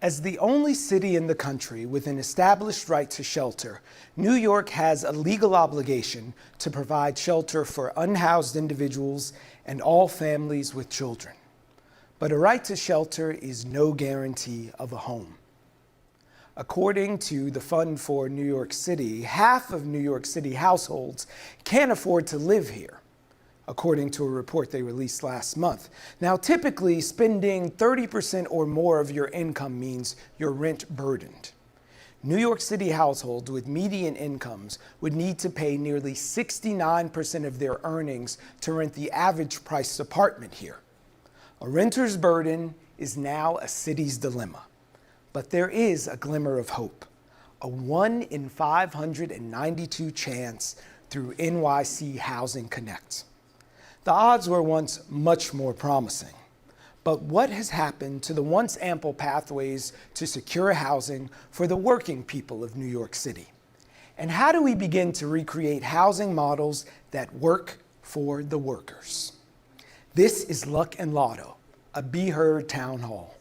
As the only city in the country with an established right to shelter, New York has a legal obligation to provide shelter for unhoused individuals and all families with children. But a right to shelter is no guarantee of a home. According to the Fund for New York City, half of New York City households can't afford to live here, according to a report they released last month. Now, typically, spending 30% or more of your income means you're rent burdened. New York City households with median incomes would need to pay nearly 69% of their earnings to rent the average priced apartment here. A renter's burden is now a city's dilemma. But there is a glimmer of hope, a 1 in 592 chance through NYC Housing Connect. The odds were once much more promising. But what has happened to the once ample pathways to secure housing for the working people of New York City? And how do we begin to recreate housing models that work for the workers? This is Luck and Lotto, a BHeard town hall.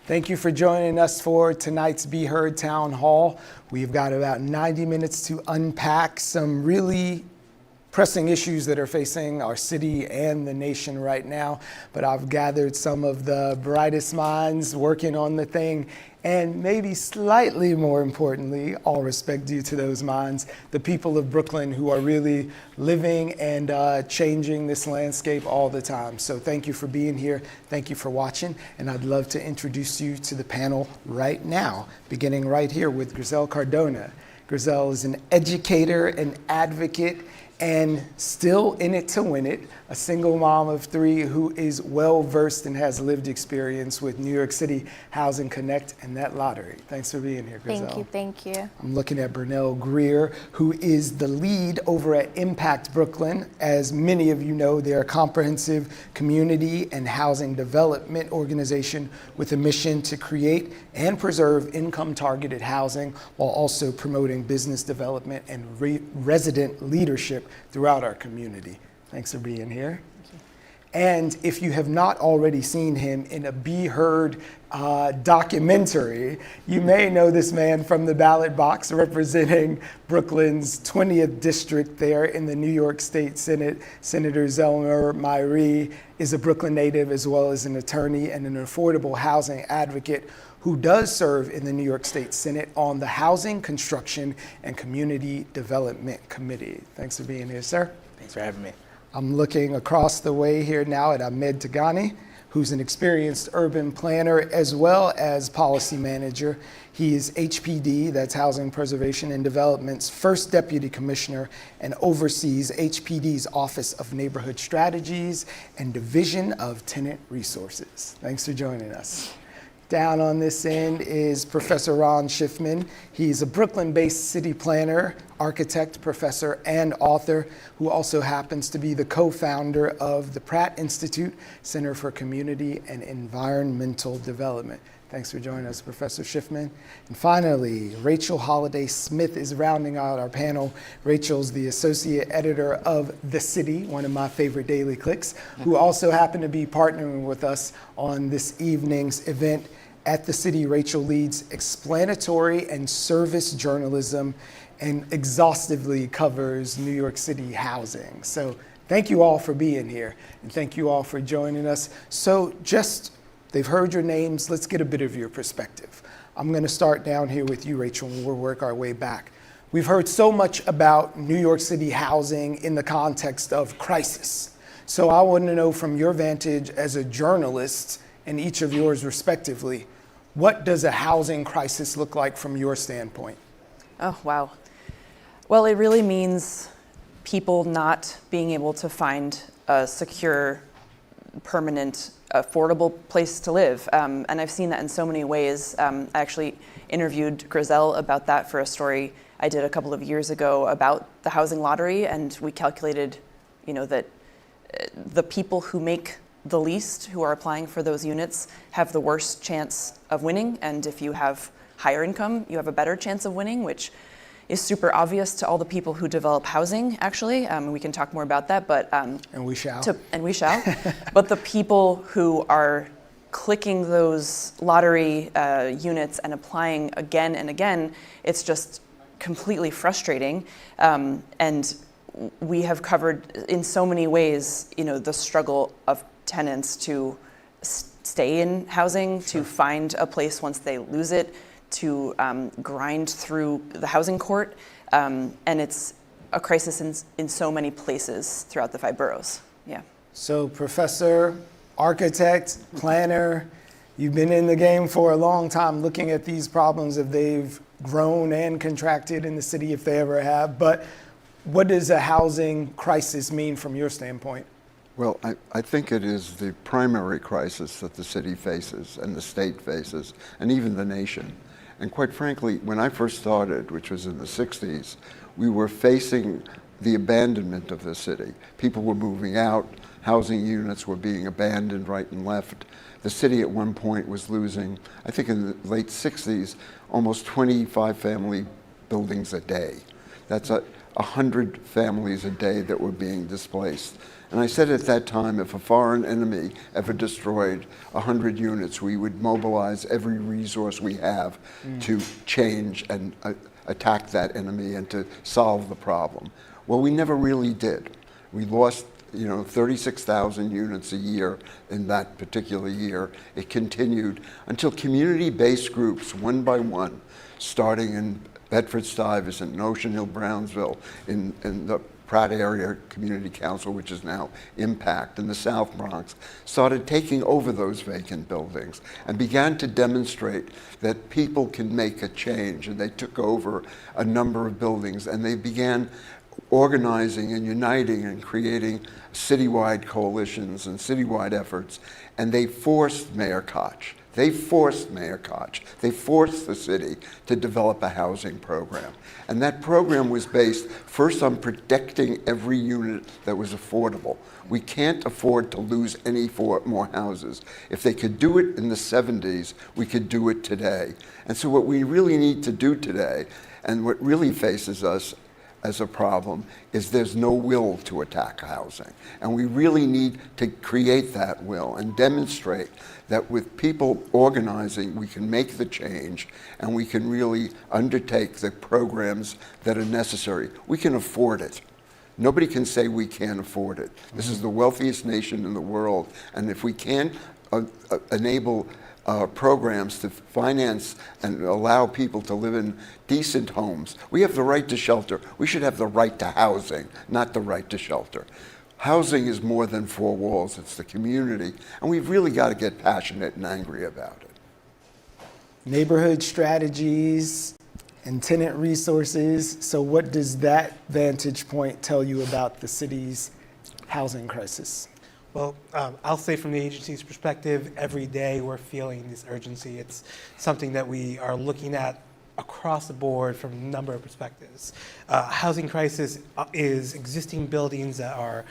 Thank you for joining us for tonight's BHeard Town Hall. We've got about 90 minutes to unpack some really pressing issues that are facing our city and the nation right now. But I've gathered some of the brightest minds working on the thing, and maybe slightly more importantly, all respect due to those minds, the people of Brooklyn who are really living and changing this landscape all the time. So thank you for being here. Thank you for watching. And I'd love to introduce you to the panel right now, beginning right here with Grizel Cardona. Grizel is an educator, an advocate, and still in it to win it, a single mom of 3 who is well-versed and has lived experience with New York City Housing Connect and that lottery. Thanks for being here, Grizel. Thank you. I'm looking at Burnell Greer, who is the lead over at Impact Brooklyn. As many of you know, they're a comprehensive community and housing development organization with a mission to create and preserve income-targeted housing while also promoting business development and resident leadership throughout our community. Thanks for being here. And if you have not already seen him in a BHeard documentary, you may know this man from the ballot box representing Brooklyn's 20th district there in the New York State Senate. Senator Zelmer Myrie is a Brooklyn native as well as an attorney and an affordable housing advocate who does serve in the New York State Senate on the Housing, Construction, and Community Development Committee. Thanks for being here, sir. Thanks for having me. I'm looking across the way here now at Ahmed Tagani, who's an experienced urban planner as well as policy manager. He is HPD, that's Housing Preservation and Development's first deputy commissioner, and oversees HPD's Office of Neighborhood Strategies and Division of Tenant Resources. Thanks for joining us. Down on this end is Professor Ron Schiffman. He's a Brooklyn-based city planner, architect, professor, and author who also happens to be the co-founder of the Pratt Institute Center for Community and Environmental Development. Thanks for joining us, Professor Schiffman. And finally, Rachel Holiday Smith is rounding out our panel. Rachel's the associate editor of The City, one of my favorite daily clicks, who also happened to be partnering with us on this evening's event. At The City, Rachel leads explanatory and service journalism and exhaustively covers New York City housing. So thank you all for being here, and thank you all for joining us. So they've heard your names. Let's get a bit of your perspective. I'm going to start down here with you, Rachel, and we'll work our way back. We've heard so much about New York City housing in the context of crisis. So I want to know from your vantage as a journalist, and each of yours respectively, what does a housing crisis look like from your standpoint? Oh, wow. Well, it really means people not being able to find a secure, permanent, affordable place to live. And I've seen that in so many ways. I actually interviewed Grizel about that for a story I did a couple of years ago about the housing lottery, and we calculated, that the people who make the least, who are applying for those units, have the worst chance of winning. And if you have higher income, you have a better chance of winning, which is super obvious to all the people who develop housing, actually. We can talk more about that, but... and we shall. But the people who are clicking those lottery units and applying again and again, it's just completely frustrating. And we have covered in so many ways, the struggle of tenants to stay in housing, to find a place once they lose it, to grind through the housing court, and it's a crisis in so many places throughout the 5 boroughs. Yeah. So, professor, architect, planner, you've been in the game for a long time looking at these problems, if they've grown and contracted in the city, if they ever have. But what does a housing crisis mean from your standpoint? Well, I think it is the primary crisis that the city faces and the state faces, and even the nation. And quite frankly, when I first started, which was in the 60s, we were facing the abandonment of the city. People were moving out, housing units were being abandoned right and left. The city at one point was losing, I think in the late 60s, almost 25 family buildings a day. That's 100 families a day that were being displaced. And I said at that time, if a foreign enemy ever destroyed 100 units, we would mobilize every resource we have to change and attack that enemy and to solve the problem. Well, we never really did. We lost 36,000 units a year in that particular year. It continued until community-based groups, one by one, starting in Bedford-Stuyvesant, Ocean Hill-Brownsville, in the Pratt Area Community Council, which is now Impact, in the South Bronx, started taking over those vacant buildings and began to demonstrate that people can make a change. And they took over a number of buildings, and they began organizing and uniting and creating citywide coalitions and citywide efforts. And they forced Mayor Koch. They forced the city to develop a housing program. And that program was based first on protecting every unit that was affordable. We can't afford to lose any more houses. If they could do it in the 70s, we could do it today. And so what we really need to do today, and what really faces us as a problem, is there's no will to attack housing. And we really need to create that will and demonstrate that with people organizing, we can make the change and we can really undertake the programs that are necessary. We can afford it. Nobody can say we can't afford it. This is the wealthiest nation in the world. And if we can't enable programs to finance and allow people to live in decent homes. We have the right to shelter. We should have the right to housing, not the right to shelter. Housing is more than 4 walls. It's the community. And we've really got to get passionate and angry about it. Neighborhood strategies and tenant resources. So what does that vantage point tell you about the city's housing crisis? Well, I'll say from the agency's perspective, every day we're feeling this urgency. It's something that we are looking at across the board from a number of perspectives. Housing crisis is existing buildings that are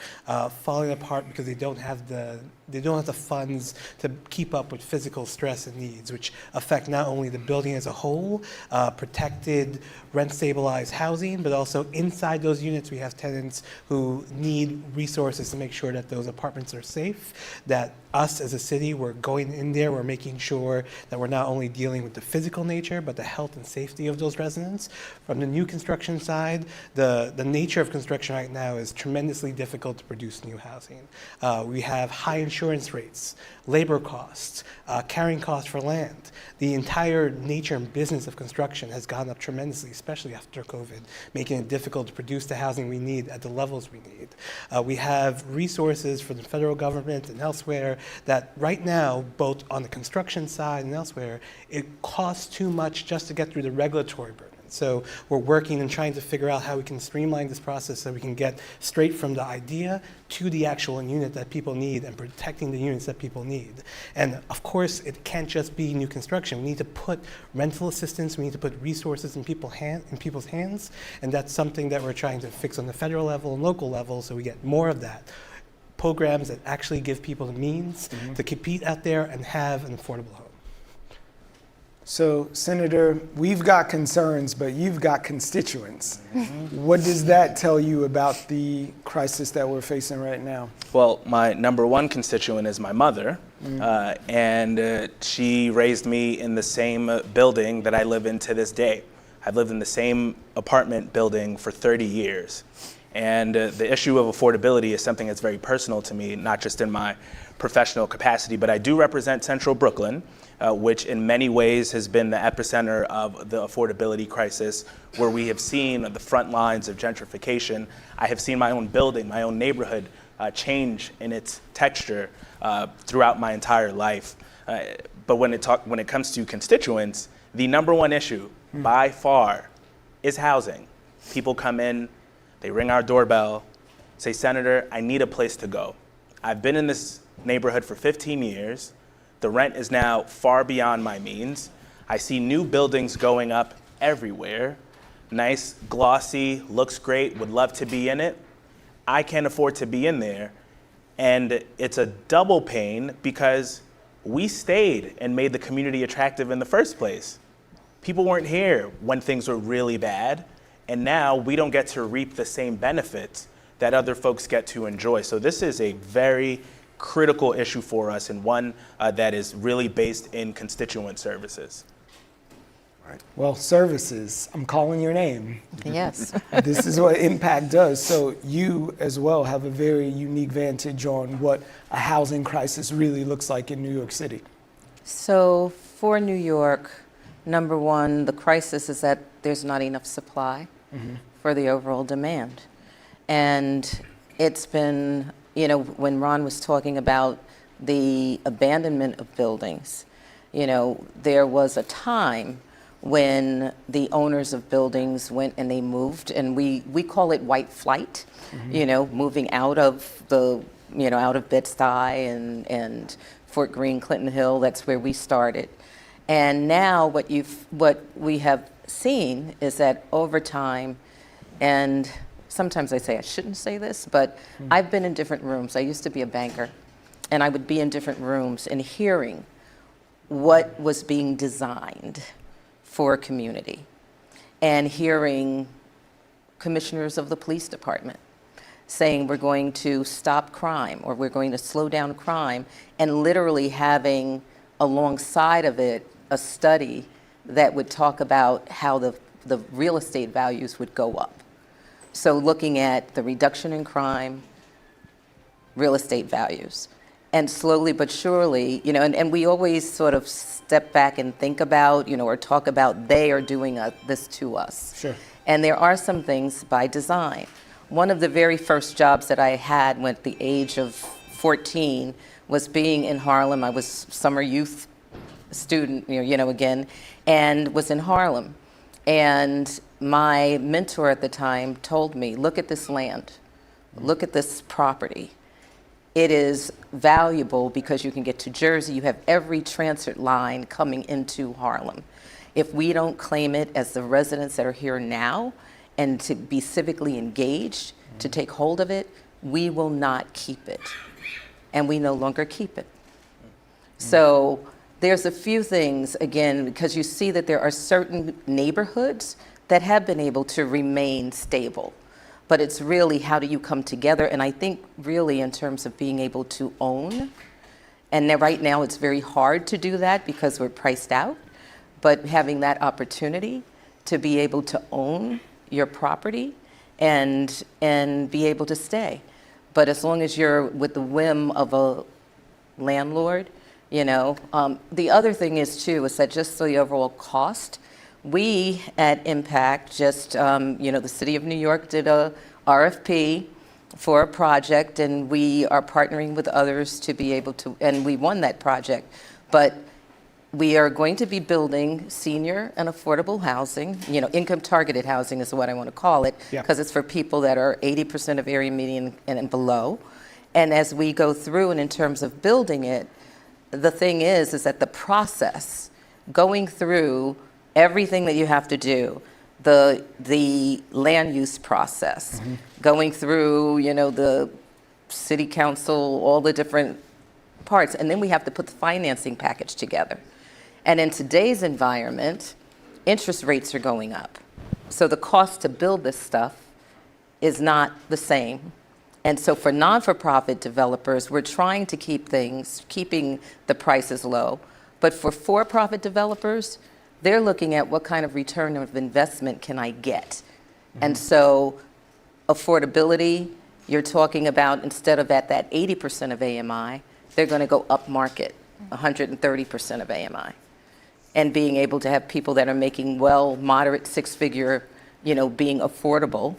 falling apart because they don't have the funds to keep up with physical stress and needs, which affect not only the building as a whole, protected, rent-stabilized housing, but also inside those units we have tenants who need resources to make sure that those apartments are safe, that us as a city, we're going in there, we're making sure that we're not only dealing with the physical nature, but the health and safety of those residents. From the new construction side, the nature of construction right now is tremendously difficult to produce new housing. We have high insurance rates, labor costs, carrying costs for land. The entire nature and business of construction has gone up tremendously, especially after COVID, making it difficult to produce the housing we need at the levels we need. We have resources from the federal government and elsewhere that right now, both on the construction side and elsewhere, it costs too much just to get through the regulatory burdens. So we're working and trying to figure out how we can streamline this process so we can get straight from the idea to the actual unit that people need and protecting the units that people need. And of course, it can't just be new construction. We need to put rental assistance, we need to put resources in people's hands, and that's something that we're trying to fix on the federal level and local level so we get more of that. Programs that actually give people the means to compete out there and have an affordable home. So, Senator, we've got concerns, but you've got constituents. What does that tell you about the crisis that we're facing right now? Well, my number one constituent is my mother, and she raised me in the same building that I live in to this day. I've lived in the same apartment building for 30 years. And the issue of affordability is something that's very personal to me, not just in my professional capacity, but I do represent Central Brooklyn, which in many ways has been the epicenter of the affordability crisis, where we have seen the front lines of gentrification. I have seen my own building, my own neighborhood change in its texture throughout my entire life. But when it comes to constituents, the number one issue by far is housing. People come in, they ring our doorbell, say, Senator, I need a place to go. I've been in this neighborhood for 15 years. The rent is now far beyond my means. I see new buildings going up everywhere. Nice, glossy, looks great, would love to be in it. I can't afford to be in there. And it's a double pain because we stayed and made the community attractive in the first place. People weren't here when things were really bad. And now we don't get to reap the same benefits that other folks get to enjoy. So this is a very critical issue for us, and one that is really based in constituent services. Right. Well, services, I'm calling your name. Yes. This is what Impact does. So you as well have a very unique vantage on what a housing crisis really looks like in New York City. So for New York, number one, the crisis is that there's not enough supply for the overall demand. And it's been, when Ron was talking about the abandonment of buildings, there was a time when the owners of buildings went and they moved, and we call it white flight, moving out of out of Bed-Stuy and Fort Greene, Clinton Hill. That's where we started. And now what we have seen is that over time, and sometimes I say I shouldn't say this, but I've been in different rooms. I used to be a banker, and I would be in different rooms and hearing what was being designed for a community, and hearing commissioners of the police department saying we're going to stop crime or we're going to slow down crime, and literally having alongside of it a study that would talk about how the real estate values would go up. So looking at the reduction in crime, real estate values, and slowly but surely, and we always sort of step back and think about, or talk about they are doing this to us. Sure. And there are some things by design. One of the very first jobs that I had at the age of 14 was being in Harlem. I was summer youth student, again, and was in Harlem. And my mentor at the time told me, look at this land, look at this property. It is valuable because you can get to Jersey. You have every transit line coming into Harlem. If we don't claim it as the residents that are here now and to be civically engaged, to take hold of it, we will not keep it. And we no longer keep it. So there's a few things, again, because you see that there are certain neighborhoods that have been able to remain stable. But it's really how do you come together? And I think really in terms of being able to own, and right now it's very hard to do that because we're priced out, but having that opportunity to be able to own your property and be able to stay. But as long as you're with the whim of a landlord, the other thing is too, is that just the overall cost, we at Impact just, the city of New York did a RFP for a project, and we are partnering with others to be able to, and we won that project. But we are going to be building senior and affordable housing, income-targeted housing is what I want to call it, Yeah. because it's for people that are 80% of area median and below. And as we go through and in terms of building it, the thing is that the process, going through everything that you have to do, the land use process, going through, the city council, all the different parts, and then we have to put the financing package together. And in today's environment, interest rates are going up. So the cost to build this stuff is not the same. And so for non-for-profit developers, we're trying to keeping the prices low. But for-profit developers, they're looking at what kind of return of investment can I get? And so affordability, you're talking about instead of at that 80% of AMI, they're going to go up market, 130% of AMI. And being able to have people that are making moderate six-figure, being affordable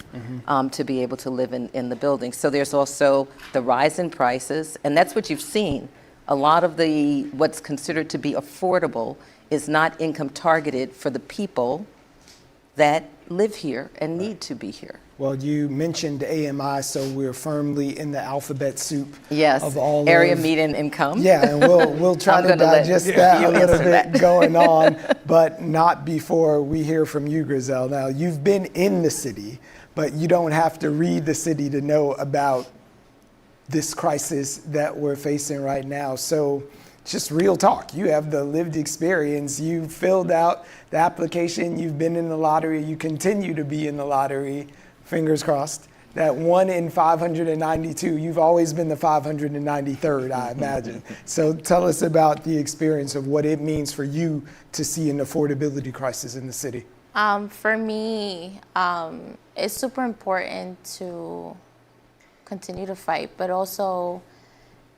to be able to live in the building. So there's also the rise in prices, and that's what you've seen. A lot of what's considered to be affordable is not income targeted for the people that live here and need to be here. Well, you mentioned AMI, so we're firmly in the alphabet soup Yes, of all area of, median income. Yeah, and we'll try I'm to gonna let digest you that a little answer bit that. going on, but not before we hear from you, Grizel. Now, you've been in the city, but you don't have to read the city to know about this crisis that we're facing right now. So just real talk. You have the lived experience. You filled out the application. You've been in the lottery. You continue to be in the lottery. Fingers crossed. That 1 in 592, you've always been the 593rd, I imagine. So tell us about the experience of what it means for you to see an affordability crisis in the city. For me, it's super important to continue to fight, but also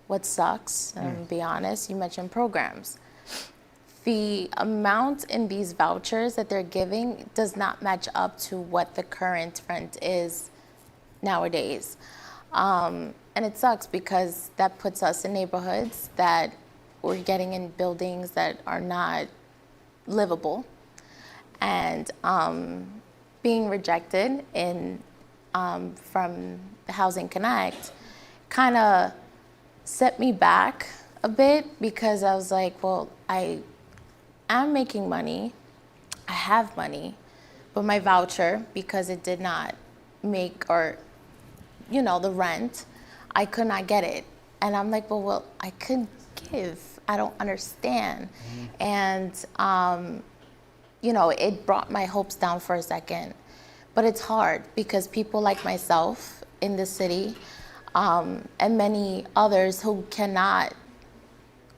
what sucks, and to be honest, you mentioned programs. The amount in these vouchers that they're giving does not match up to what the current rent is nowadays. And it sucks because that puts us in neighborhoods that we're getting in buildings that are not livable. And being rejected from the Housing Connect kind of set me back a bit because I was like, well, I'm making money, I have money, but my voucher, because it did not make the rent, I could not get it. And I'm like, well, I could give, I don't understand. And, it brought my hopes down for a second. But it's hard because people like myself in the city and many others who cannot,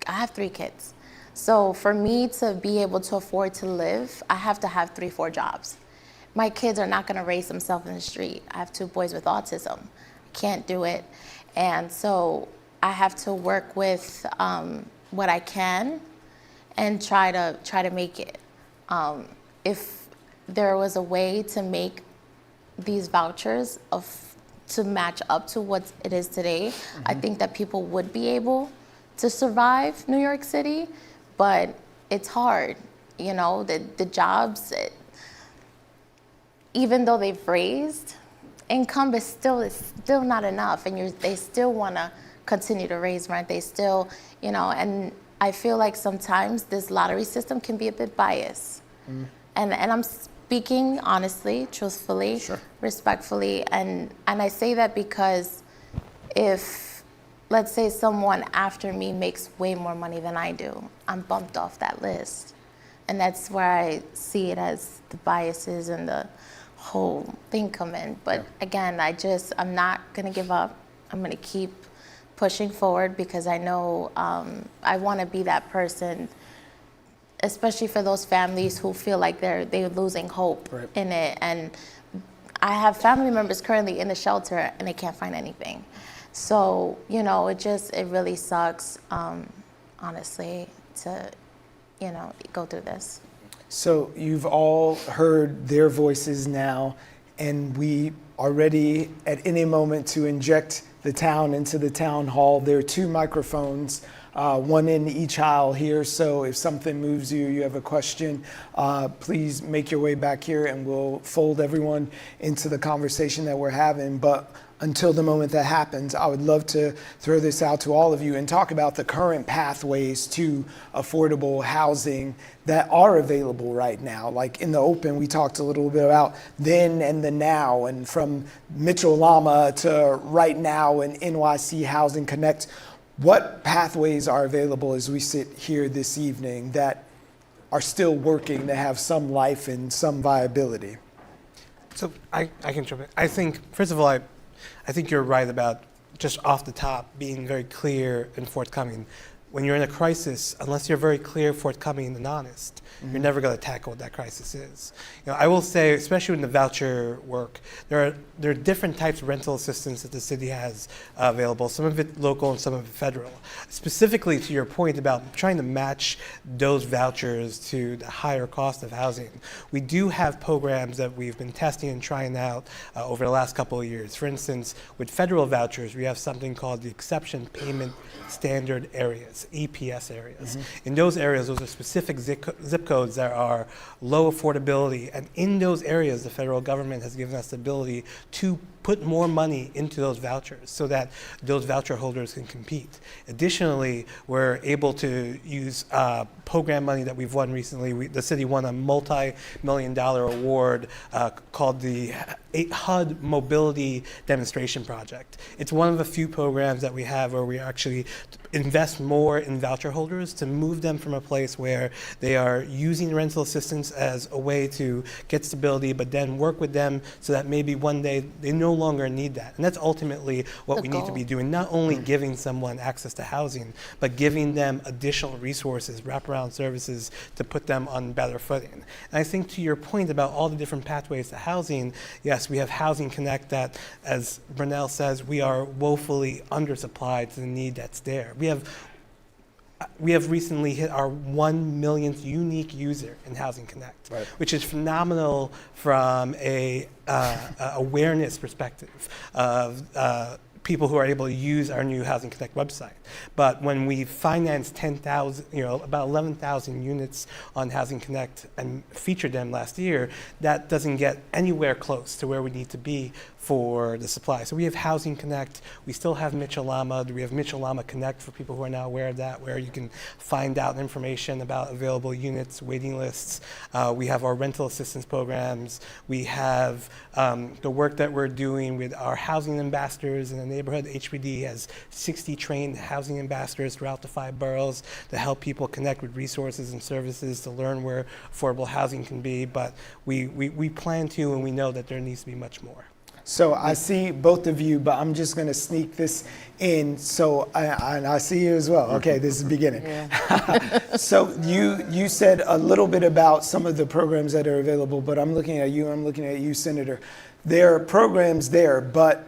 I have 3 kids. So for me to be able to afford to live, I have to have 3-4 jobs. My kids are not going to raise themselves in the street. I have 2 boys with autism. I can't do it. And so I have to work with what I can and try to make it. If there was a way to make these vouchers to match up to what it is today, I think that people would be able to survive New York City. But it's hard, the jobs, even though they've raised, income is still not enough, and they still want to continue to raise rent. They still, and I feel like sometimes this lottery system can be a bit biased. And I'm speaking honestly, truthfully, respectfully, and I say that because if, let's say someone after me makes way more money than I do, I'm bumped off that list. And that's where I see it as the biases and the whole thing come in. But again, I'm not gonna give up. I'm gonna keep pushing forward because I know I wanna be that person, especially for those families who feel like they're losing hope in it. And I have family members currently in the shelter and they can't find anything. So, it really sucks, honestly, to, go through this. So you've all heard their voices now, and we are ready at any moment to inject the town into the town hall. There are 2 microphones one in each aisle here. So if something moves you, you have a question, please make your way back here and we'll fold everyone into the conversation that we're having. But until the moment that happens, I would love to throw this out to all of you and talk about the current pathways to affordable housing that are available right now. Like in the open, we talked a little bit about then and the now, and from Mitchell Lama to right now and NYC Housing Connect. What pathways are available as we sit here this evening that are still working, that have some life and some viability? So I can jump in. I think, first of all, I think you're right about just off the top being very clear and forthcoming. When you're in a crisis, unless you're very clear, forthcoming, and honest, you're never going to tackle what that crisis is. I will say, especially in the voucher work, there are different types of rental assistance that the city has available, some of it local and some of it federal. Specifically to your point about trying to match those vouchers to the higher cost of housing, we do have programs that we've been testing and trying out over the last couple of years. For instance, with federal vouchers, we have something called the Exception Payment Standard Areas, EPS areas. In those areas, those are specific zip codes that are low affordability, and in those areas, the federal government has given us the ability to put more money into those vouchers so that those voucher holders can compete. Additionally, we're able to use program money that we've won recently. The city won a multi-million-dollar award called the HUD Mobility Demonstration Project. It's one of the few programs that we have where we actually invest more in voucher holders to move them from a place where they are using rental assistance as a way to get stability, but then work with them so that maybe one day they no longer need that. And that's ultimately what we need to be doing, not only giving someone access to housing, but giving them additional resources, wraparound services to put them on better footing. And I think to your point about all the different pathways to housing, yes, we have Housing Connect that, as Brunel says, we are woefully undersupplied to the need that's there. We have recently hit our 1 millionth unique user in Housing Connect, which is phenomenal from a awareness perspective of people who are able to use our new Housing Connect website. But when we financed 10,000, about 11,000 units on Housing Connect and featured them last year, that doesn't get anywhere close to where we need to be for the supply. So we have Housing Connect. We still have Mitchell Lama. We have Mitchell Lama Connect for people who are now aware of that, where you can find out information about available units, waiting lists. We have our rental assistance programs. We have the work that we're doing with our housing ambassadors in the neighborhood. HPD has 60 trained housing ambassadors throughout the 5 boroughs to help people connect with resources and services to learn where affordable housing can be. But we plan to, and we know that there needs to be much more. So I see both of you, but I'm just going to sneak this in. So I see you as well. Okay, this is the beginning. So you said a little bit about some of the programs that are available, but I'm looking at you, Senator. There are programs there, but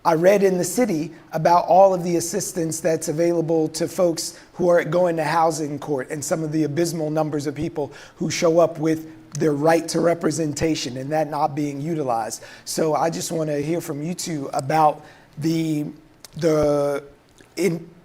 I read in the city about all of the assistance that's available to folks who are going to housing court and some of the abysmal numbers of people who show up with their right to representation and that not being utilized. So I just want to hear from you two about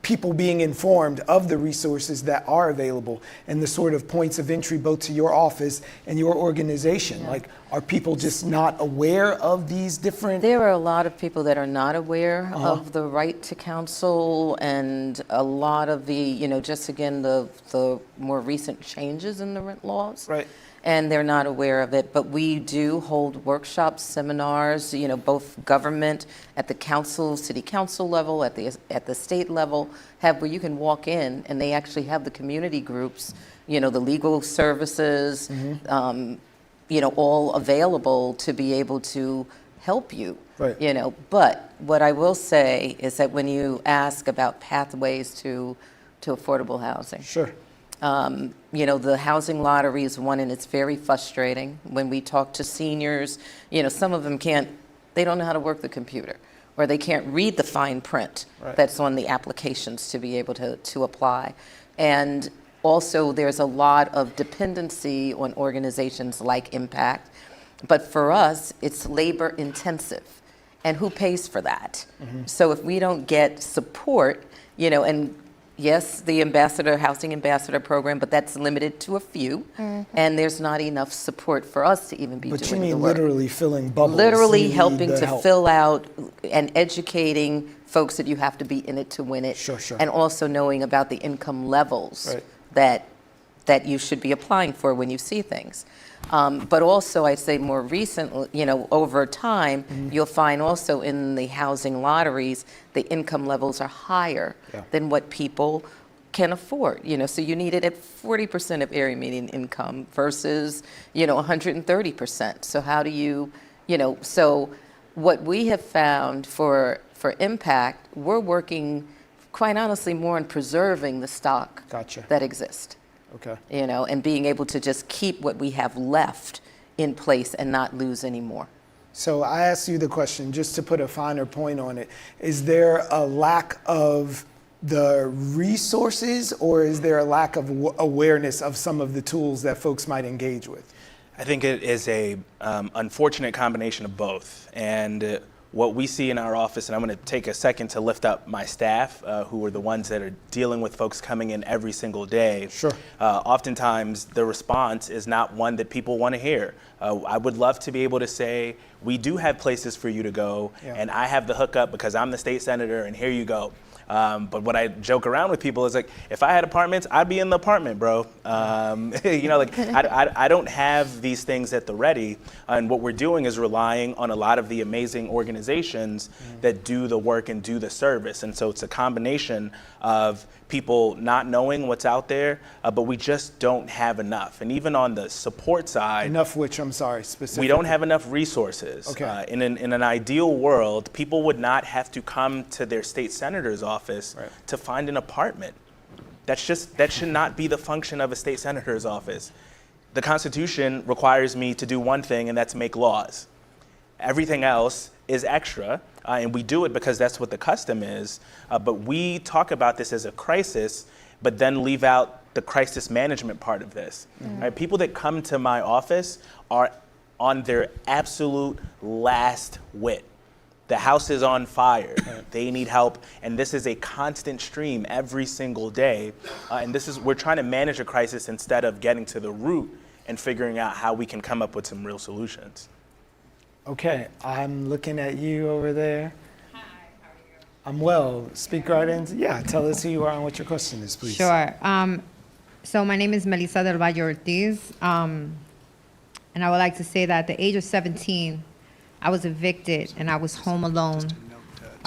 people being informed of the resources that are available and the sort of points of entry both to your office and your organization. Like, are people just not aware of these different? There are a lot of people that are not aware of the right to counsel and a lot of the, just again, the more recent changes in the rent laws. Right. And they're not aware of it, but we do hold workshops, seminars, both government at the council, city council level, at the state level, where you can walk in and they actually have the community groups, the legal services, all available to be able to help you. Right. But what I will say is that when you ask about pathways to affordable housing. Sure. The housing lottery is one, and it's very frustrating when we talk to seniors. Some of them they don't know how to work the computer, or they can't read the fine print that's on the applications to be able to apply. And also, there's a lot of dependency on organizations like Impact. But for us, it's labor intensive. And who pays for that? So if we don't get support, and yes, the housing ambassador program, but that's limited to a few, and there's not enough support for us to even be But doing you the mean work. literally filling bubbles? Literally You need helping the to help. fill out and educating folks that you have to be in it to win it. Sure, sure. And also knowing about the income levels Right. that you should be applying for when you see things. But also, I'd say more recently, over time, you'll find also in the housing lotteries, the income levels are higher than what people can afford. So you need it at 40% of area median income versus, 130%. So how do you, so what we have found for impact, we're working, quite honestly, more on preserving the stock Gotcha. that exists. Okay. And being able to just keep what we have left in place and not lose any more. So I asked you the question, just to put a finer point on it, is there a lack of the resources, or is there a lack of awareness of some of the tools that folks might engage with? I think it is a unfortunate combination of both. And what we see in our office, and I'm going to take a second to lift up my staff, who are the ones that are dealing with folks coming in every single day. Sure. Oftentimes, the response is not one that people want to hear. I would love to be able to say, we do have places for you to go, and I have the hookup because I'm the state senator, and here you go. But what I joke around with people is like, if I had apartments, I'd be in the apartment, bro. I don't have these things at the ready. And what we're doing is relying on a lot of the amazing organizations that do the work and do the service. And so it's a combination of people not knowing what's out there, but we just don't have enough. And even on the support side, Enough which, I'm sorry, specifically? we don't have enough resources. Okay. In an ideal world, people would not have to come to their state senator's office to find an apartment. That should not be the function of a state senator's office. The Constitution requires me to do one thing, and that's make laws. Everything else is extra, and we do it because that's what the custom is. But we talk about this as a crisis, but then leave out the crisis management part of this. Right? People that come to my office are on their absolute last wit. The house is on fire. They need help, and this is a constant stream every single day. And we're trying to manage a crisis instead of getting to the root and figuring out how we can come up with some real solutions. Okay, I'm looking at you over there. Hi, how are you? I'm well. Speak right in. Yeah, tell us who you are and what your question is, please. Sure. So my name is Melissa del Valle Ortiz, and I would like to say that at the age of 17, I was evicted and I was home alone.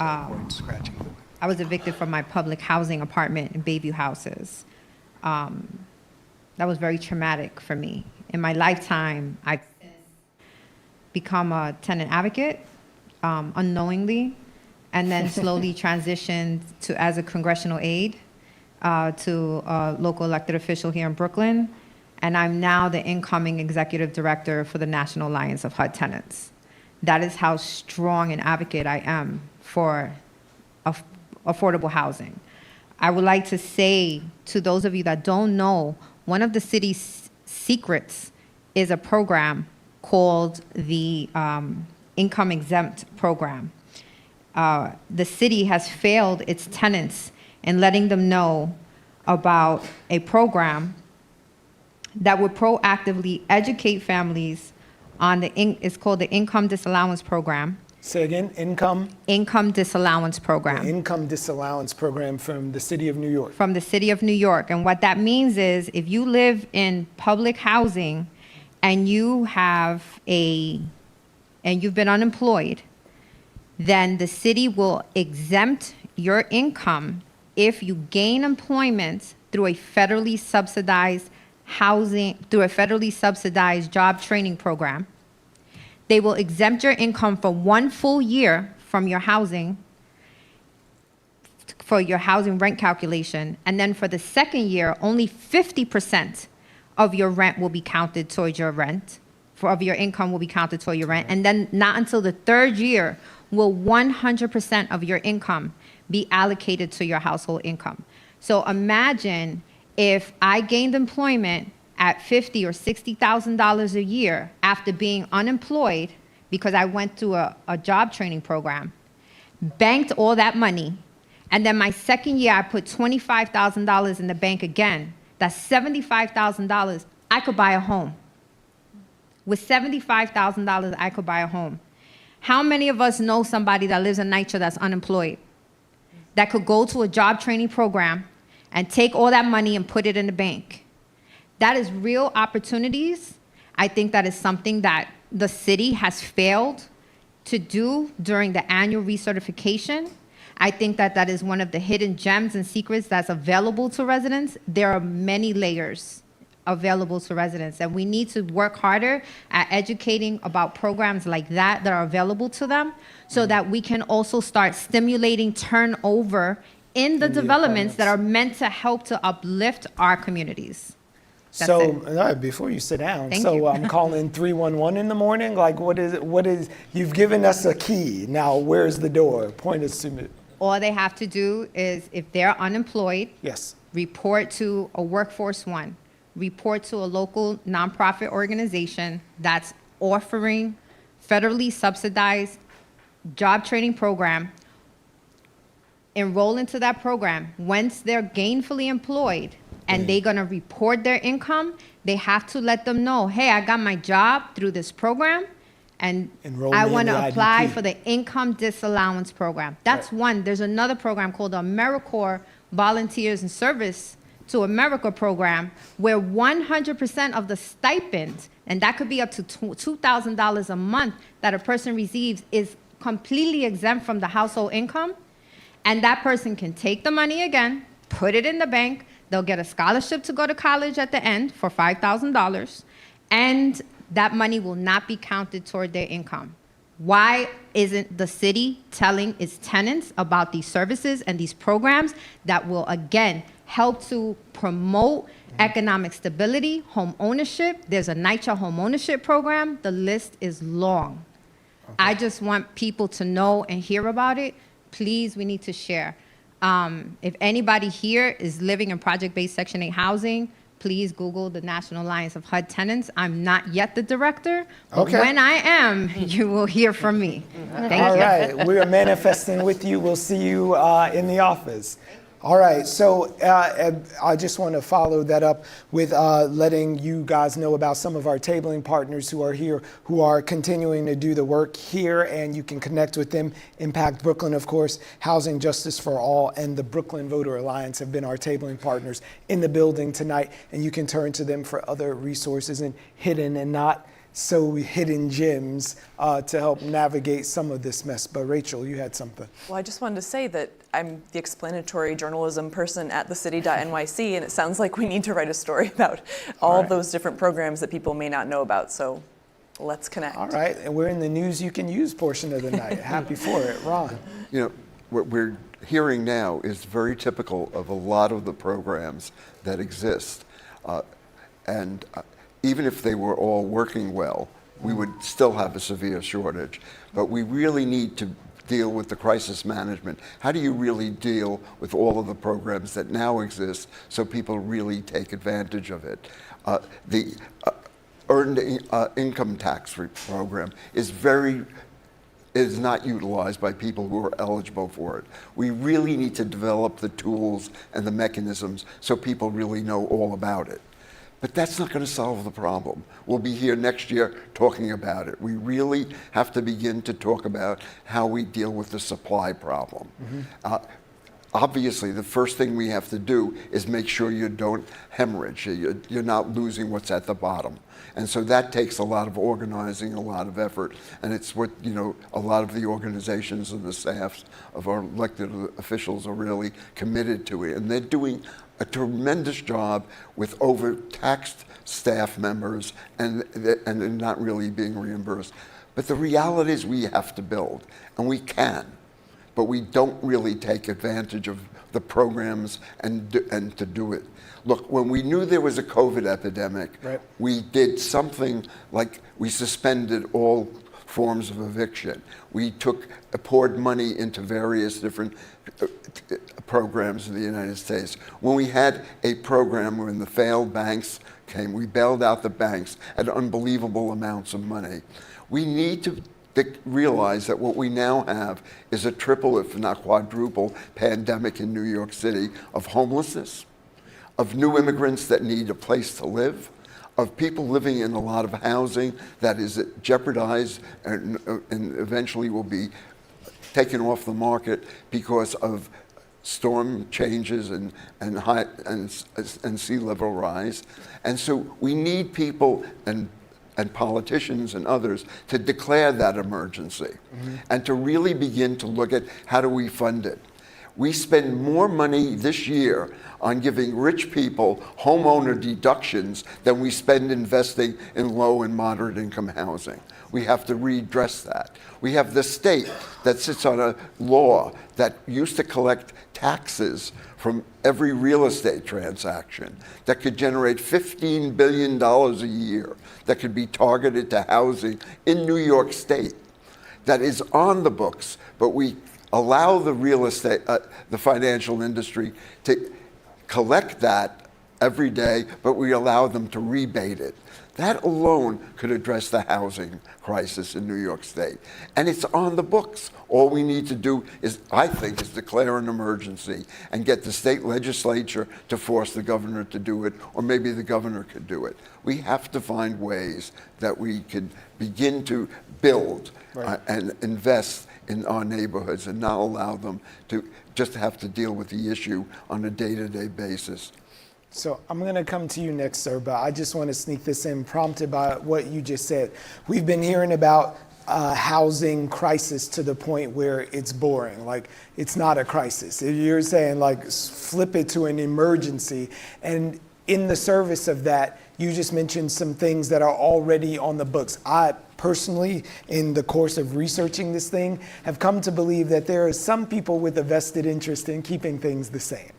I was evicted from my public housing apartment in Bayview Houses. That was very traumatic for me. In my lifetime, I've become a tenant advocate unknowingly, and then slowly transitioned to as a congressional aide to a local elected official here in Brooklyn. And I'm now the incoming executive director for the National Alliance of HUD Tenants. That is how strong an advocate I am for affordable housing. I would like to say to those of you that don't know, one of the city's secrets is a program called the Income Exempt Program. The city has failed its tenants in letting them know about a program that would proactively educate families on it's called the Income Disallowance Program. Say again, Income Disallowance Program. Income Disallowance Program from the City of New York. From the City of New York. And what that means is if you live in public housing and you've been unemployed, then the city will exempt your income if you gain employment through a federally subsidized job training program. They will exempt your income for 1 full year from your housing, for your housing rent calculation. And then for the second year, only 50% of your rent will be counted towards your rent, of your income will be counted toward your rent. And then not until the third year will 100% of your income be allocated to your household income. So imagine if I gained employment at $50,000 or $60,000 a year after being unemployed because I went through a job training program, banked all that money, And then my second year, I put $25,000 in the bank again. That's $75,000. I could buy a home. With $75,000, I could buy a home. How many of us know somebody that lives in NYCHA that's unemployed, that could go to a job training program and take all that money and put it in the bank? That is real opportunities. I think that is something that the city has failed to do during the annual recertification. I think that that is one of the hidden gems and secrets that's available to residents. There are many layers available to residents, and we need to work harder at educating about programs like that that are available to them, so that we can also start stimulating turnover in the developments that are meant to help to uplift our communities. That's it. Before you sit down, Thank you. I'm calling 311 in the morning. Like, what is, you've given us a key. Now, where's the door? Point us to me. All they have to do is, if they're unemployed, Yes. report to a Workforce One, report to a local nonprofit organization that's offering federally subsidized job training program, enroll into that program. Once they're gainfully employed and they're gonna report their income, they have to let them know, hey, I got my job through this program, and Enroll I me in want the to apply IDP. for the income disallowance program. That's one. There's another program called the AmeriCorps Volunteers and Service to America program, where 100% of the stipend, and that could be up to $2,000 a month that a person receives, is completely exempt from the household income. And that person can take the money again, put it in the bank. They'll get a scholarship to go to college at the end for $5,000, and that money will not be counted toward their income. Why isn't the city telling its tenants about these services and these programs that will, again, help to promote economic stability, home ownership? There's a NYCHA home ownership program. The list is long. I just want people to know and hear about it. Please, we need to share. If anybody here is living in project-based Section 8 housing, please Google the National Alliance of HUD Tenants. I'm not yet the director, but Okay. when I am, you will hear from me. Thank All you. right, we are manifesting with you. We'll see you in the office. All right, so I just want to follow that up with letting you guys know about some of our tabling partners who are here, who are continuing to do the work here, and you can connect with them. Impact Brooklyn, of course, Housing Justice for All, and the Brooklyn Voter Alliance have been our tabling partners in the building tonight, and you can turn to them for other resources and hidden and not so hidden gems to help navigate some of this mess. But Rachel, you had something. Well, I just wanted to say that I'm the explanatory journalism person at thecity.nyc, and it sounds like we need to write a story about all right. those different programs that people may not know about. So let's connect. All right, and we're in the news you can use portion of the night. Happy for it, Ron. You know, what we're hearing now is very typical of a lot of the programs that exist. And even if they were all working well, we would still have a severe shortage. But we really need to deal with the crisis management. How do you really deal with all of the programs that now exist so people really take advantage of it? The earned income tax program is not utilized by people who are eligible for it. We really need to develop the tools and the mechanisms so people really know all about it. But that's not going to solve the problem. We'll be here next year talking about it. We really have to begin to talk about how we deal with the supply problem. Obviously, the first thing we have to do is make sure you don't hemorrhage. You're not losing what's at the bottom. And so that takes a lot of organizing, a lot of effort, and it's what, you know, a lot of the organizations and the staffs of our elected officials are really committed to it. And they're doing a tremendous job with overtaxed staff members, and they're not really being reimbursed. But the reality is we have to build, and we can, but we don't really take advantage of the programs and to do it. Look, when we knew there was a COVID epidemic, Right. we did something like we suspended all forms of eviction. We poured money into various different programs in the United States. When we had a program when the failed banks came, we bailed out the banks at unbelievable amounts of money. We need to realize that what we now have is a triple, if not quadruple, pandemic in New York City of homelessness, of new immigrants that need a place to live, of people living in a lot of housing that is jeopardized and eventually will be taken off the market because of storm changes and sea level rise. And so we need people and politicians and others to declare that emergency and to really begin to look at how do we fund it. We spend more money this year on giving rich people homeowner deductions than we spend investing in low and moderate income housing. We have to redress that. We have the state that sits on a law that used to collect taxes from every real estate transaction that could generate $15 billion a year that could be targeted to housing in New York State. That is on the books, but we allow the real estate, the financial industry to collect that every day, but we allow them to rebate it. That alone could address the housing crisis in New York State. And it's on the books. All we need to do is, I think, is declare an emergency and get the state legislature to force the governor to do it, or maybe the governor could do it. We have to find ways that we could begin to build and invest in our neighborhoods and not allow them to just have to deal with the issue on a day-to-day basis. So I'm going to come to you next, sir, but I just want to sneak this in, prompted by what you just said. We've been hearing about housing crisis to the point where it's boring, like it's not a crisis. You're saying like flip it to an emergency, and in the service of that, you just mentioned some things that are already on the books. I personally, in the course of researching this thing, have come to believe that there are some people with a vested interest in keeping things the same.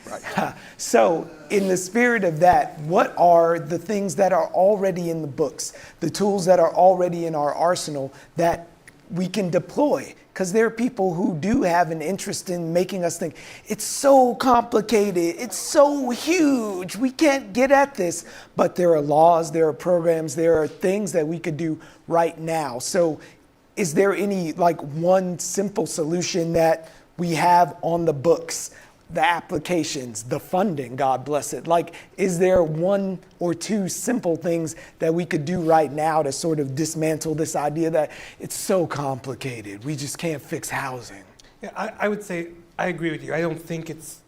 Right. So in the spirit of that, what are the things that are already in the books, the tools that are already in our arsenal that we can deploy? Because there are people who do have an interest in making us think, it's so complicated, it's so huge, we can't get at this. But there are laws, there are programs, there are things that we could do right now. So is there any like one simple solution that we have on the books? The applications, the funding, God bless it. Like, is there one or two simple things that we could do right now to sort of dismantle this idea that it's so complicated, we just can't fix housing? Yeah, I would say I agree with you. I don't think it's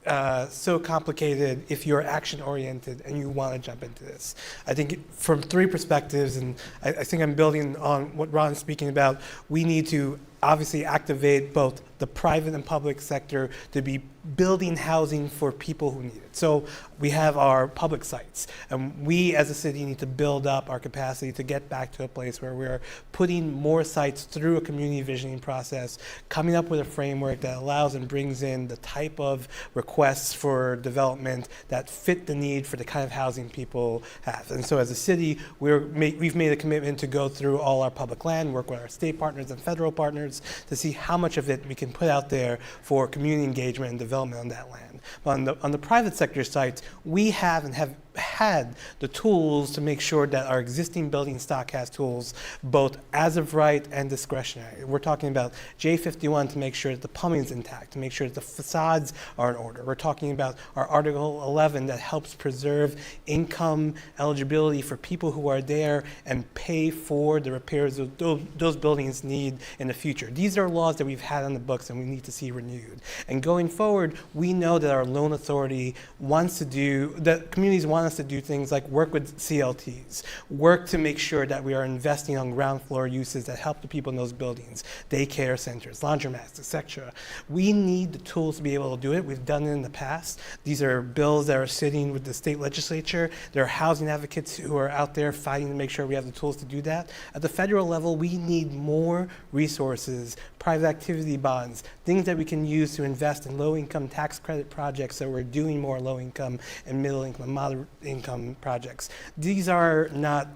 so complicated if you're action-oriented and you want to jump into this. I think from three perspectives, and I think I'm building on what Ron's speaking about, we need to obviously activate both the private and public sector to be building housing for people who need it. So we have our public sites, and we as a city need to build up our capacity to get back to a place where we're putting more sites through a community visioning process, coming up with a framework that allows and brings in the type of requests for development that fit the need for the kind of housing people have. And so as a city, we've made a commitment to go through all our public land, work with our state partners and federal partners to see how much of it we can put out there for community engagement and development on that land. But on the private sector sites, we have and have had the tools to make sure that our existing building stock has tools both as of right and discretionary. We're talking about J51 to make sure that the plumbing is intact, to make sure that the facades are in order. We're talking about our Article 11 that helps preserve income eligibility for people who are there and pay for the repairs those buildings need in the future. These are laws that we've had on the books and we need to see renewed. And going forward, we know that our loan authority wants to do, that communities want us to do things like work with CLTs, work to make sure that we are investing on ground floor uses that help the people in those buildings, daycare centers, laundromats, etc. We need the tools to be able to do it. We've done it in the past. These are bills that are sitting with the state legislature. There are housing advocates who are out there fighting to make sure we have the tools to do that. At the federal level, we need more resources, private activity bonds, things that we can use to invest in low-income tax credit projects so we're doing more low-income and middle-income and moderate-income projects. These are not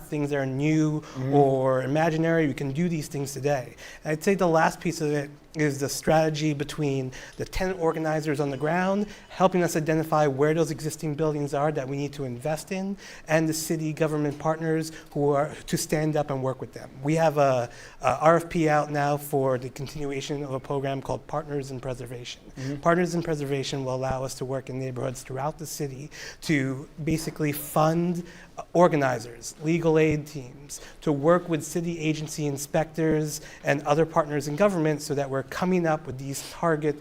things that are new or imaginary. We can do these things today. And I'd say the last piece of it is the strategy between the tenant organizers on the ground, helping us identify where those existing buildings are that we need to invest in, and the city government partners who are to stand up and work with them. We have a RFP out now for the continuation of a program called Partners in Preservation. Partners in Preservation will allow us to work in neighborhoods throughout the city to basically fund organizers, legal aid teams, to work with city agency inspectors and other partners in government so that we're coming up with these target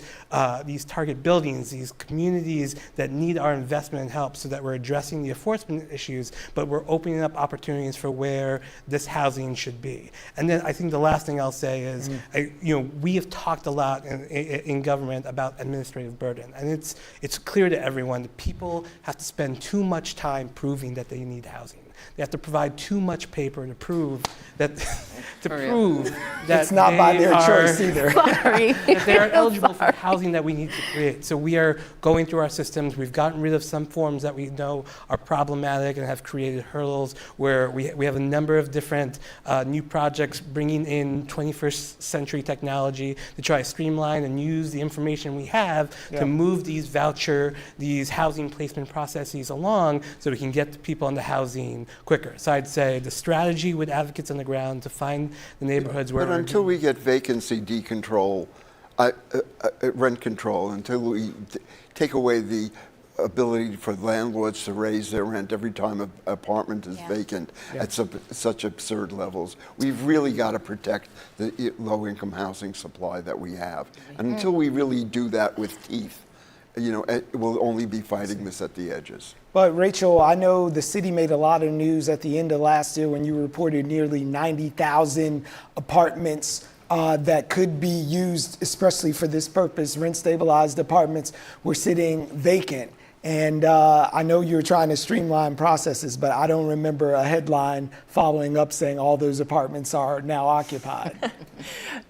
buildings, these communities that need our investment and help, so that we're addressing the enforcement issues, but we're opening up opportunities for where this housing should be. And then I think the last thing I'll say is, we have talked a lot in government about administrative burden, and it's clear to everyone that people have to spend too much time proving that they need housing. They have to provide too much paper to prove that It's not by their choice either. Sorry. that they are eligible for housing that we need to create. So we are going through our systems. We've gotten rid of some forms that we know are problematic and have created hurdles, where we have a number of different new projects bringing in 21st century technology to try to streamline and use the information we have to move these housing placement processes along, so we can get the people into housing quicker. So I'd say the strategy with advocates on the ground to find the neighborhoods where But until we get vacancy decontrol, rent control, until we take away the ability for landlords to raise their rent every time an apartment is vacant at such absurd levels, we've really got to protect the low-income housing supply that we have. And until we really do that with teeth, we'll only be fighting this at the edges. But Rachel, I know the city made a lot of news at the end of last year when you reported nearly 90,000 apartments that could be used especially for this purpose, rent-stabilized apartments, were sitting vacant. And I know you're trying to streamline processes, but I don't remember a headline following up saying all those apartments are now occupied.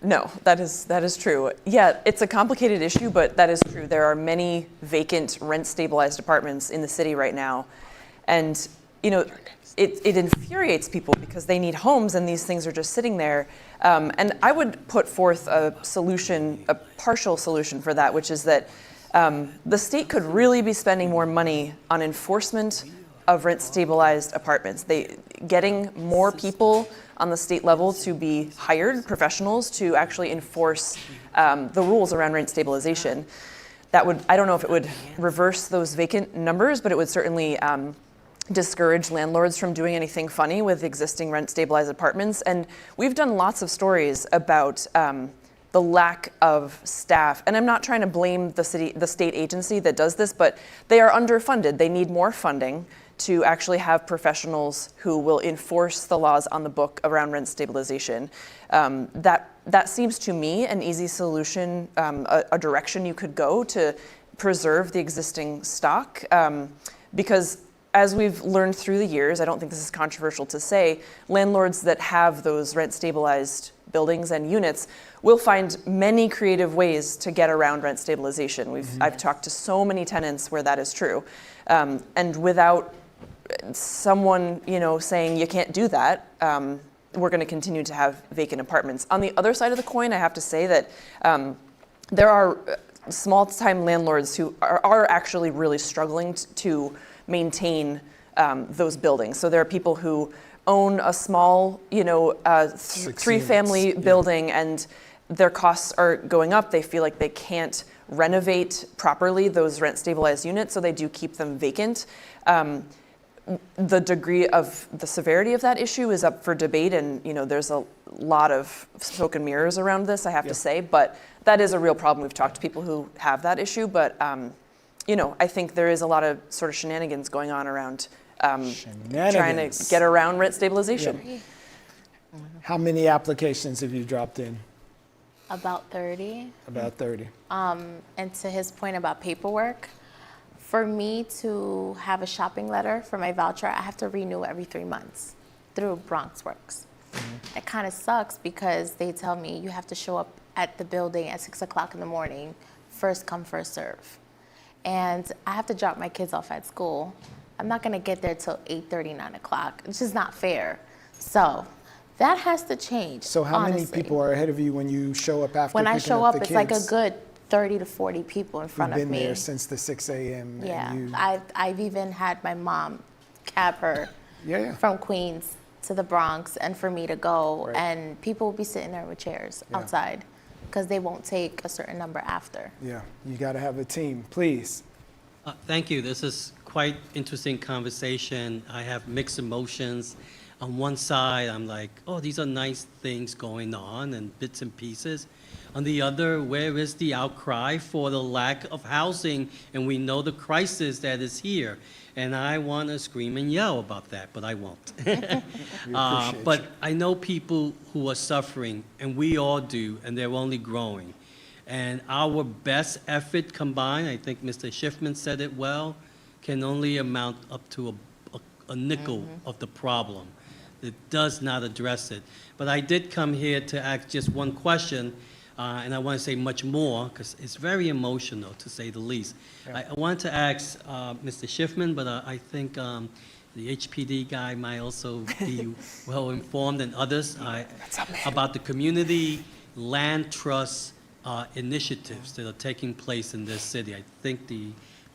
No, that is true. Yeah, it's a complicated issue, but that is true. There are many vacant rent-stabilized apartments in the city right now. And, it infuriates people because they need homes and these things are just sitting there. And I would put forth a partial solution for that, which is that the state could really be spending more money on enforcement of rent-stabilized apartments. Getting more people on the state level to be hired professionals to actually enforce the rules around rent stabilization. I don't know if it would reverse those vacant numbers, but it would certainly discourage landlords from doing anything funny with existing rent-stabilized apartments. And we've done lots of stories about the lack of staff. And I'm not trying to blame the state agency that does this, but they are underfunded. They need more funding to actually have professionals who will enforce the laws on the book around rent stabilization. That seems to me an easy solution, a direction you could go to preserve the existing stock. Because as we've learned through the years, I don't think this is controversial to say, landlords that have those rent stabilized buildings and units will find many creative ways to get around rent stabilization. I've talked to so many tenants where that is true. And without someone, saying you can't do that, we're going to continue to have vacant apartments. On the other side of the coin, I have to say that there are small-time landlords who are actually really struggling to maintain those buildings. So there are people who own a small, three-family building, and their costs are going up. They feel like they can't renovate properly those rent-stabilized units, so they do keep them vacant. The degree of the severity of that issue is up for debate, and there's a lot of smoke and mirrors around this, I have to say, but that is a real problem. We've talked to people who have that issue, but I think there is a lot of sort of shenanigans going on around trying to get around rent stabilization. Yep. How many applications have you dropped in? About 30. About 30. And to his point about paperwork, for me to have a shopping letter for my voucher, I have to renew every 3 months through BronxWorks. It kind of sucks because they tell me you have to show up at the building at 6 o'clock in the morning, first come, first serve. And I have to drop my kids off at school. I'm not gonna get there till 8:30, 9 o'clock. It's just not fair. So That has to change. So how many honestly. people are ahead of you when you show up after When I picking show up up, the it's like a kids? good 30 to 40 people in front Who've of been me. there since the 6 a.m. Yeah, And you, I've even had my mom cab her yeah. from Queens to the Bronx and for me to go, Right. and people will be sitting there with chairs Yeah. outside because they won't take a certain number after. Yeah, you got to have a team, please. Thank you. This is quite interesting conversation. I have mixed emotions. On one side, I'm like, oh, these are nice things going on and bits and pieces. On the other, where is the outcry for the lack of housing? And we know the crisis that is here. And I want to scream and yell about that, but I won't. appreciate But you. I know people who are suffering, and we all do, and they're only growing. And our best effort combined, I think Mr. Schiffman said it well, can only amount up to a nickel of the problem. It does not address it. But I did come here to ask just one question, and I want to say much more, because it's very emotional, to say the least. I wanted to ask Mr. Schiffman, but I think the HPD guy might also be well-informed, and others, about the community land trust initiatives that are taking place in this city. I think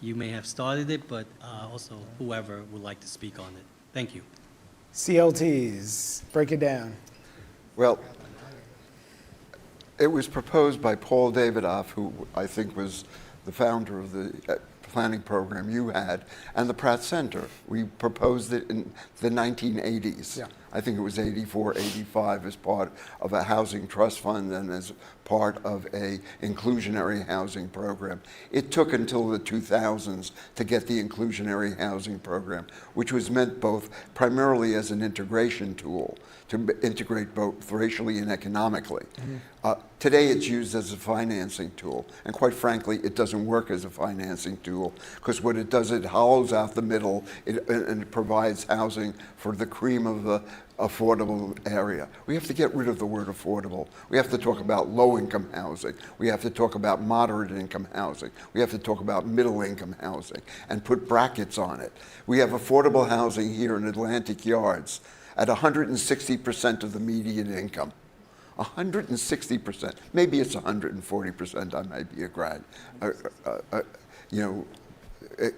you may have started it, but also whoever would like to speak on it. Thank you. CLTs, break it down. Well, it was proposed by Paul Davidoff, who I think was the founder of the planning program you had, and the Pratt Center. We proposed it in the 1980s. Yeah. I think it was 84, 85 as part of a housing trust fund and as part of a inclusionary housing program. It took until the 2000s to get the inclusionary housing program, which was meant both primarily as an integration tool to integrate both racially and economically. Today it's used as a financing tool, and quite frankly, it doesn't work as a financing tool, because what it does, it hollows out the middle and it provides housing for the cream of the affordable area. We have to get rid of the word affordable. We have to talk about low-income housing. We have to talk about moderate-income housing. We have to talk about middle-income housing and put brackets on it. We have affordable housing here in Atlantic Yards at 160% of the median income. 160%. Maybe it's 140%. I may be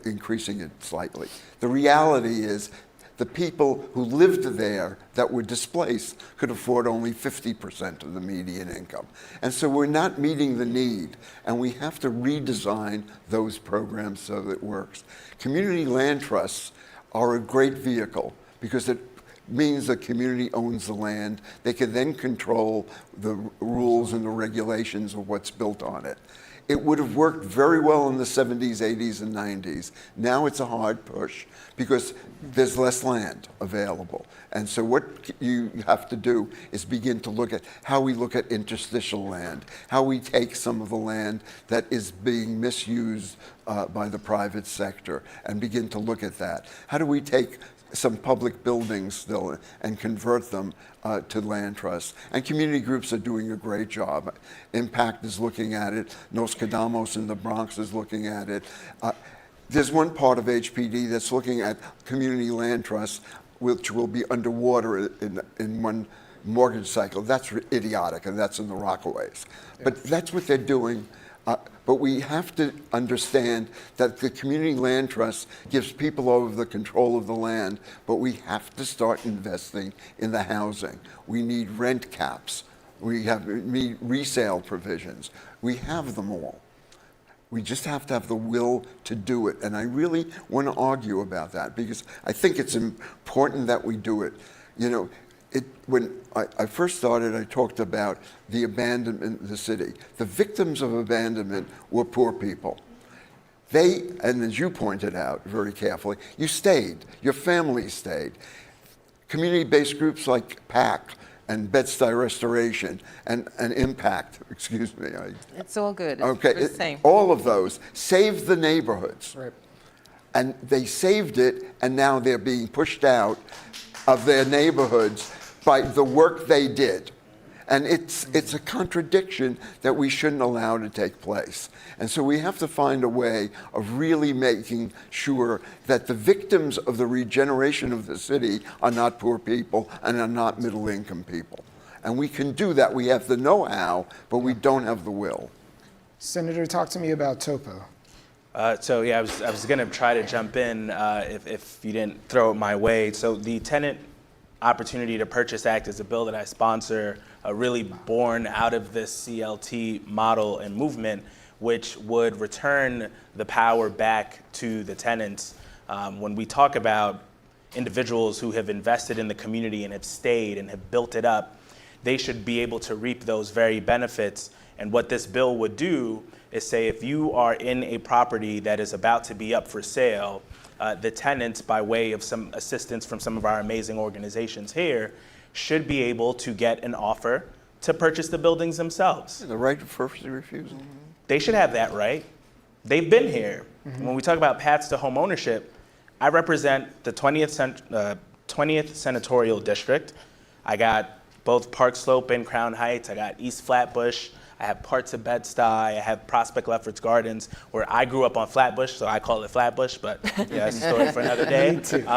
increasing it slightly. The reality is the people who lived there that were displaced could afford only 50% of the median income. And so we're not meeting the need, and we have to redesign those programs so that it works. Community land trusts are a great vehicle because it means the community owns the land. They can then control the rules and the regulations of what's built on it. It would have worked very well in the 70s, 80s, and 90s. Now it's a hard push because there's less land available. And so what you have to do is begin to look at how we look at interstitial land, how we take some of the land that is being misused by the private sector and begin to look at that. How do we take some public buildings still and convert them to land trusts? And community groups are doing a great job. Impact is looking at it. Nostradamus in the Bronx is looking at it. There's one part of HPD that's looking at community land trusts, which will be underwater in one mortgage cycle. That's idiotic, and that's in the Rockaways. But that's what they're doing. But we have to understand that the community land trust gives people over the control of the land, but we have to start investing in the housing. We need rent caps. We need resale provisions. We have them all. We just have to have the will to do it. And I really want to argue about that because I think it's important that we do it. You know, when I first started, I talked about the abandonment in the city. The victims of abandonment were poor people. They, and as you pointed out very carefully, you stayed, your family stayed. Community-based groups like PAC and Bed-Stuy Restoration and Impact, excuse me. It's all good. Okay, It's the same. all of those saved the neighborhoods. Right. And they saved it, and now they're being pushed out of their neighborhoods by the work they did. And it's a contradiction that we shouldn't allow to take place. And so we have to find a way of really making sure that the victims of the regeneration of the city are not poor people and are not middle-income people. And we can do that. We have the know-how, but we don't have the will. Senator, talk to me about topo. So yeah, I was going to try to jump in if you didn't throw it my way. So the Tenant Opportunity to Purchase Act is a bill that I sponsor, really born out of this CLT model and movement, which would return the power back to the tenants. When we talk about individuals who have invested in the community and have stayed and have built it up, they should be able to reap those very benefits. And what this bill would do is say, if you are in a property that is about to be up for sale, the tenants, by way of some assistance from some of our amazing organizations here, should be able to get an offer to purchase the buildings themselves. The right of first refusal. They should have that right. They've been here. When we talk about paths to home ownership, I represent the 20th Senatorial District. I got both Park Slope and Crown Heights. I got East Flatbush. I have parts of Bed-Stuy. I have Prospect Lefferts Gardens, where I grew up on Flatbush, so I call it Flatbush, but yeah, that's a story for another day. Me too. And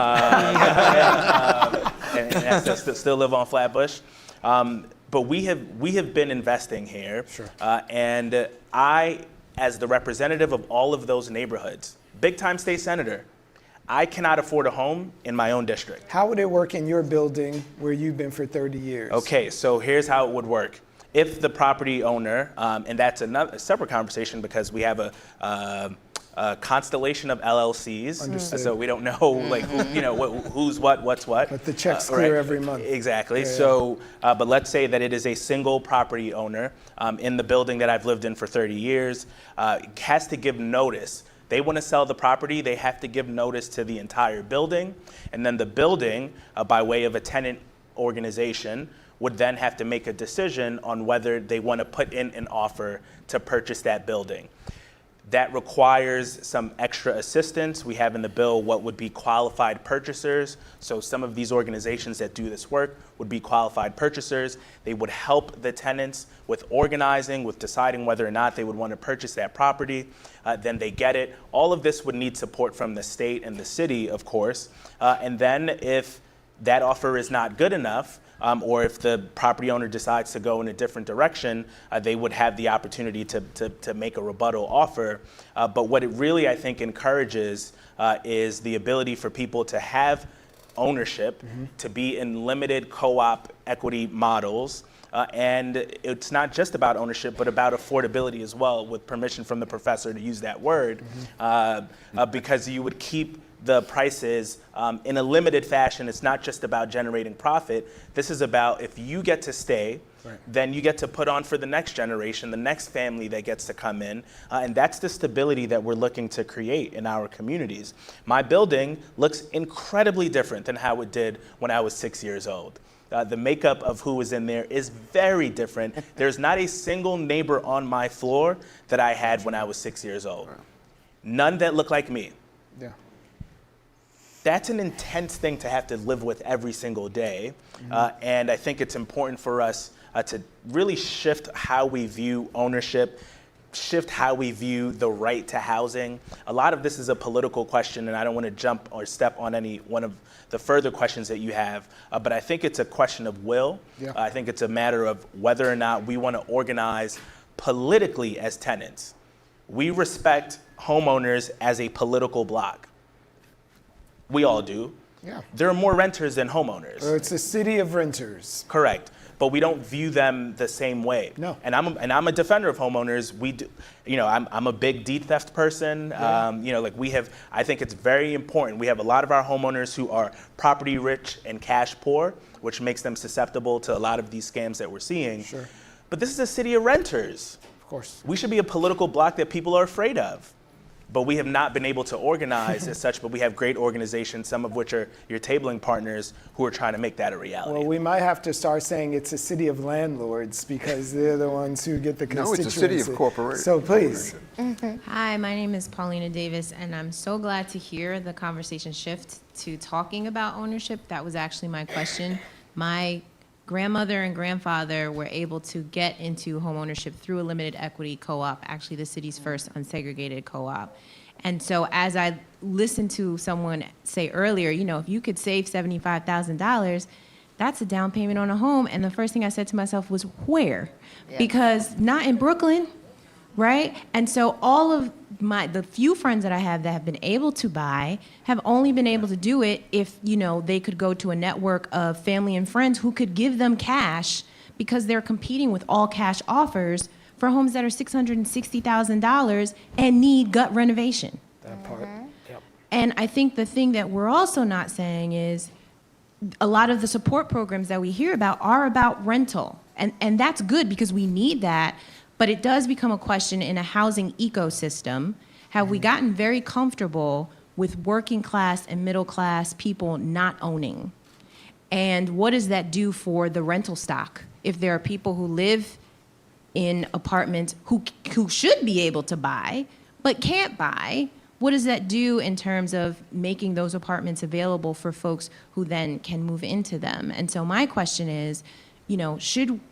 I still live on Flatbush. But we have been investing here. Sure. And I, as the representative of all of those neighborhoods, big-time state senator, I cannot afford a home in my own district. How would it work in your building where you've been for 30 years? Okay, so here's how it would work. If the property owner, and that's a separate conversation because we have a constellation of LLCs, Understood. so we don't know like who's what's what. But the check's clear right. every month. Exactly. Yeah, yeah. So, but let's say that it is a single property owner in the building that I've lived in for 30 years, has to give notice. They want to sell the property, they have to give notice to the entire building, and then the building, by way of a tenant organization, would then have to make a decision on whether they want to put in an offer to purchase that building. That requires some extra assistance. We have in the bill what would be qualified purchasers. So some of these organizations that do this work would be qualified purchasers. They would help the tenants with organizing, with deciding whether or not they would want to purchase that property. Then they get it. All of this would need support from the state and the city, of course. And then if that offer is not good enough, or if the property owner decides to go in a different direction, they would have the opportunity to make a rebuttal offer. But what it really, I think, encourages is the ability for people to have ownership, to be in limited co-op equity models. And it's not just about ownership, but about affordability as well, with permission from the professor to use that word, because you would keep the prices in a limited fashion. It's not just about generating profit. This is about, if you get to stay, right, then you get to put on for the next generation, the next family that gets to come in. And that's the stability that we're looking to create in our communities. My building looks incredibly different than how it did when I was 6 years old. The makeup of who was in there is very different. There's not a single neighbor on my floor that I had when I was 6 years old. None that look like me. Yeah. That's an intense thing to have to live with every single day. And I think it's important for us to really shift how we view ownership, shift how we view the right to housing. A lot of this is a political question, and I don't want to jump or step on any one of the further questions that you have, but I think it's a question of will. Yeah. I think it's a matter of whether or not we want to organize politically as tenants. We respect homeowners as a political bloc. We all do. Yeah. There are more renters than homeowners. It's a city of renters. Correct. But we don't view them the same way. No. And I'm a defender of homeowners. We do, I'm a big deed theft person. Yeah. I think it's very important. We have a lot of our homeowners who are property rich and cash poor, which makes them susceptible to a lot of these scams that we're seeing. Sure. But this is a city of renters. Of course. We should be a political bloc that people are afraid of. But we have not been able to organize as such, but we have great organizations, some of which are your tabling partners, who are trying to make that a reality. Well, we might have to start saying it's a city of landlords, because they're the ones who get the constituency. No, it's a city of corporations. So please. Hi, my name is Paulina Davis, and I'm so glad to hear the conversation shift to talking about ownership. That was actually my question. My grandmother and grandfather were able to get into homeownership through a limited equity co-op, actually the city's first unsegregated co-op. And so as I listened to someone say earlier, you know, if you could save $75,000, that's a down payment on a home. And the first thing I said to myself was, where? Because not in Brooklyn, right? And so all of the few friends that I have that have been able to buy have only been able to do it if, you know, they could go to a network of family and friends who could give them cash, because they're competing with all cash offers for homes that are $660,000 and need gut renovation. That part. Yep. And I think the thing that we're also not saying is a lot of the support programs that we hear about are about rental. And that's good because we need that. But it does become a question in a housing ecosystem. Have we gotten very comfortable with working class and middle class people not owning? And what does that do for the rental stock? If there are people who live in apartments who should be able to buy but can't buy, what does that do in terms of making those apartments available for folks who then can move into them? And so my question is, you know,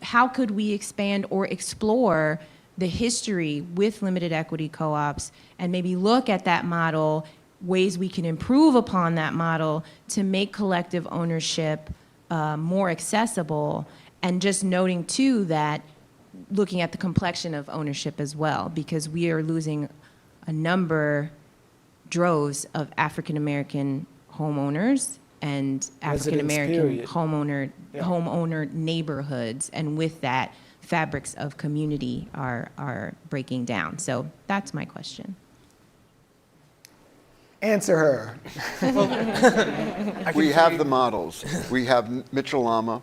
how could we expand or explore the history with limited equity co-ops and maybe look at that model, ways we can improve upon that model to make collective ownership more accessible, and just noting too that looking at the complexion of ownership as well, because we are losing droves of African American homeowners and African American homeowner neighborhoods, and with that, fabrics of community are breaking down. So that's my question. Answer her. We have the models. We have Mitchell-Lama,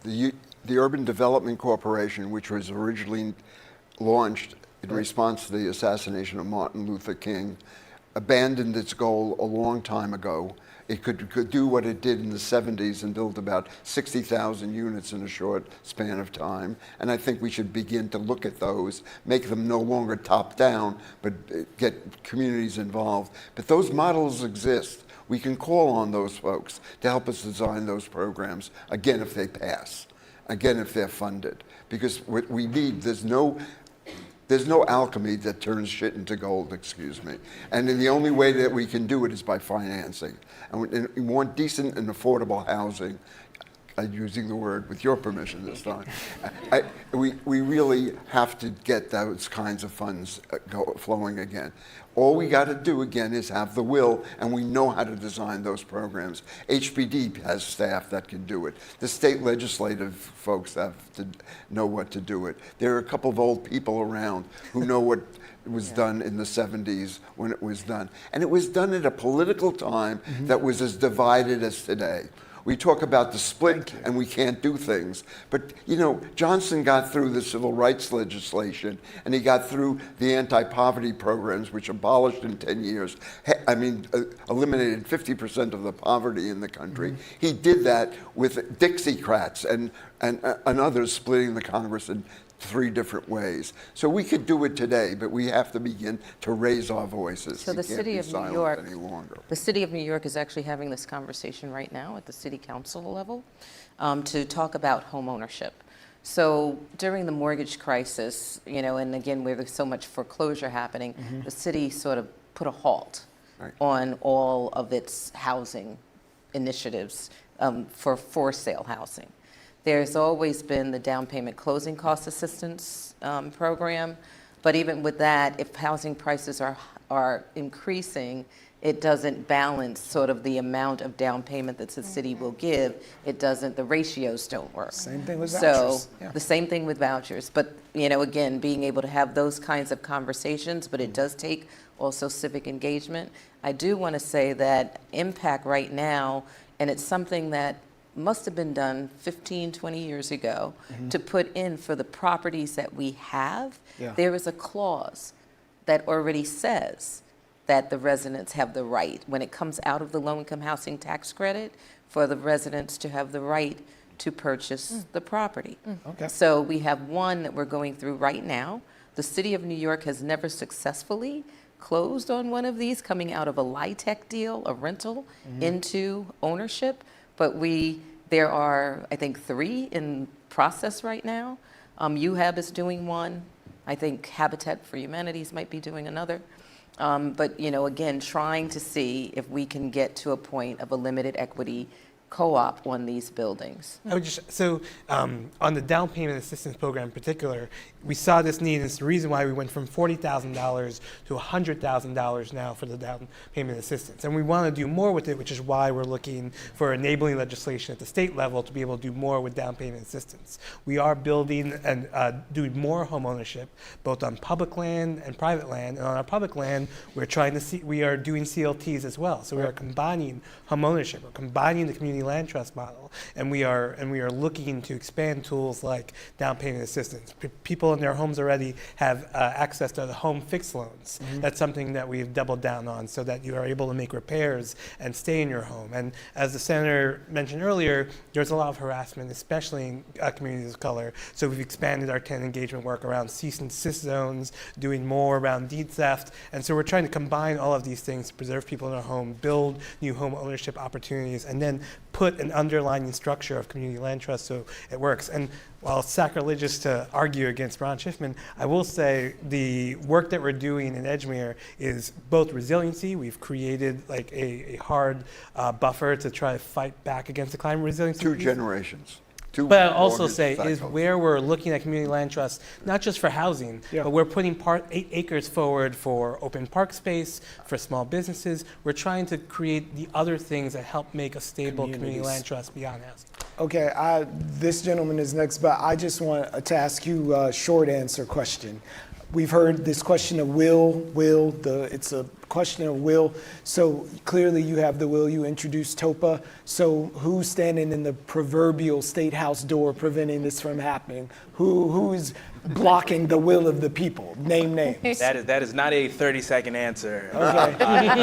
the Urban Development Corporation, which was originally launched in response to the assassination of Martin Luther King, abandoned its goal a long time ago. It could do what it did in the 70s and build about 60,000 units in a short span of time. And I think we should begin to look at those, make them no longer top down, but get communities involved. But those models exist. We can call on those folks to help us design those programs, again, if they pass, again, if they're funded. Because what we need, there's no alchemy that turns shit into gold, excuse me. And the only way that we can do it is by financing. And we want decent and affordable housing. I'm using the word with your permission this time. We really have to get those kinds of funds flowing again. All we got to do again is have the will, and we know how to design those programs. HPD has staff that can do it. The state legislative folks have to know what to do it. There are a couple of old people around who know what was done in the 70s when it was done. And it was done at a political time that was as divided as today. We talk about the split and we can't do things. But, you know, Johnson got through the civil rights legislation and he got through the anti-poverty programs, which abolished in 10 years, eliminated 50% of the poverty in the country. He did that with Dixiecrats and others splitting the Congress in 3 different ways. So we could do it today, but we have to begin to raise our voices. So the city of New York, any longer. The city of New York is actually having this conversation right now at the city council level to talk about home ownership. So during the mortgage crisis, you know, and again, where there's so much foreclosure happening, the city sort of put a halt on all of its housing initiatives for sale housing. There's always been the down payment closing cost assistance program, but even with that, if housing prices are increasing, it doesn't balance sort of the amount of down payment that the city will give. It doesn't, the ratios don't work. Same thing with vouchers. Yeah. The same thing with vouchers. But, you know, again, being able to have those kinds of conversations, but it does take also civic engagement. I do want to say that impact right now, and it's something that must have been done 15, 20 years ago to put in for the properties that we have. There is a clause that already says that the residents have the right, when it comes out of the low-income housing tax credit, for the residents to have the right to purchase the property. Okay. So we have one that we're going through right now. The city of New York has never successfully closed on one of these coming out of a LIHTC deal, a rental, into ownership. But There are, I think, 3 in process right now. UHAB is doing one. I think Habitat for Humanities might be doing another. But, you know, again, trying to see if we can get to a point of a limited equity co-op on these buildings. I would just, so on the down payment assistance program in particular, we saw this need, and it's the reason why we went from $40,000 to $100,000 now for the down payment assistance. And we want to do more with it, which is why we're looking for enabling legislation at the state level to be able to do more with down payment assistance. We are building and doing more home ownership, both on public land and private land. And on our public land, we're trying to see, we are doing CLTs as well. So we are combining home ownership, we're combining the community land trust model, and we are looking to expand tools like down payment assistance. People in their homes already have access to the home fixed loans. That's something that we've doubled down on, so that you are able to make repairs and stay in your home. And as the senator mentioned earlier, there's a lot of harassment, especially in communities of color. So we've expanded our tenant engagement work around cease and desist zones, doing more around deed theft. And so we're trying to combine all of these things to preserve people in their home, build new home ownership opportunities, and then put an underlying structure of community land trust so it works. And while it's sacrilegious to argue against Ron Schiffman, I will say the work that we're doing in Edgemere is both resiliency. We've created like a hard buffer to try to fight back against the climate resiliency. 2 generations. But I'll also say is where we're looking at community land trust, not just for housing, but we're putting 8 acres forward for open park space, for small businesses. We're trying to create the other things that help make a stable community land trust beyond housing. Okay, this gentleman is next, but I just want to ask you a short answer question. We've heard this question of it's a question of will. So clearly you have the will, you introduced TOPA. So who's standing in the proverbial state house door preventing this from happening? Who is blocking the will of the people? Name names. That is not a 30-second answer. Okay.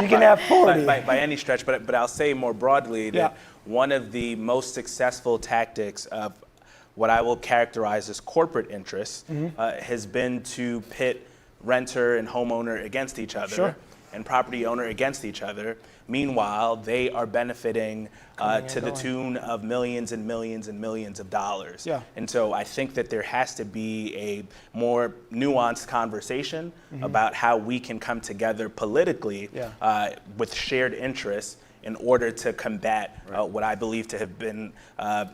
You can have 40. By any stretch, but I'll say more broadly that one of the most successful tactics of what I will characterize as corporate interests has been to pit renter and homeowner against each other and property owner against each other. Meanwhile, they are benefiting to the tune of millions and millions and millions of dollars. And so I think that there has to be a more nuanced conversation about how we can come together politically with shared interests in order to combat what I believe to have been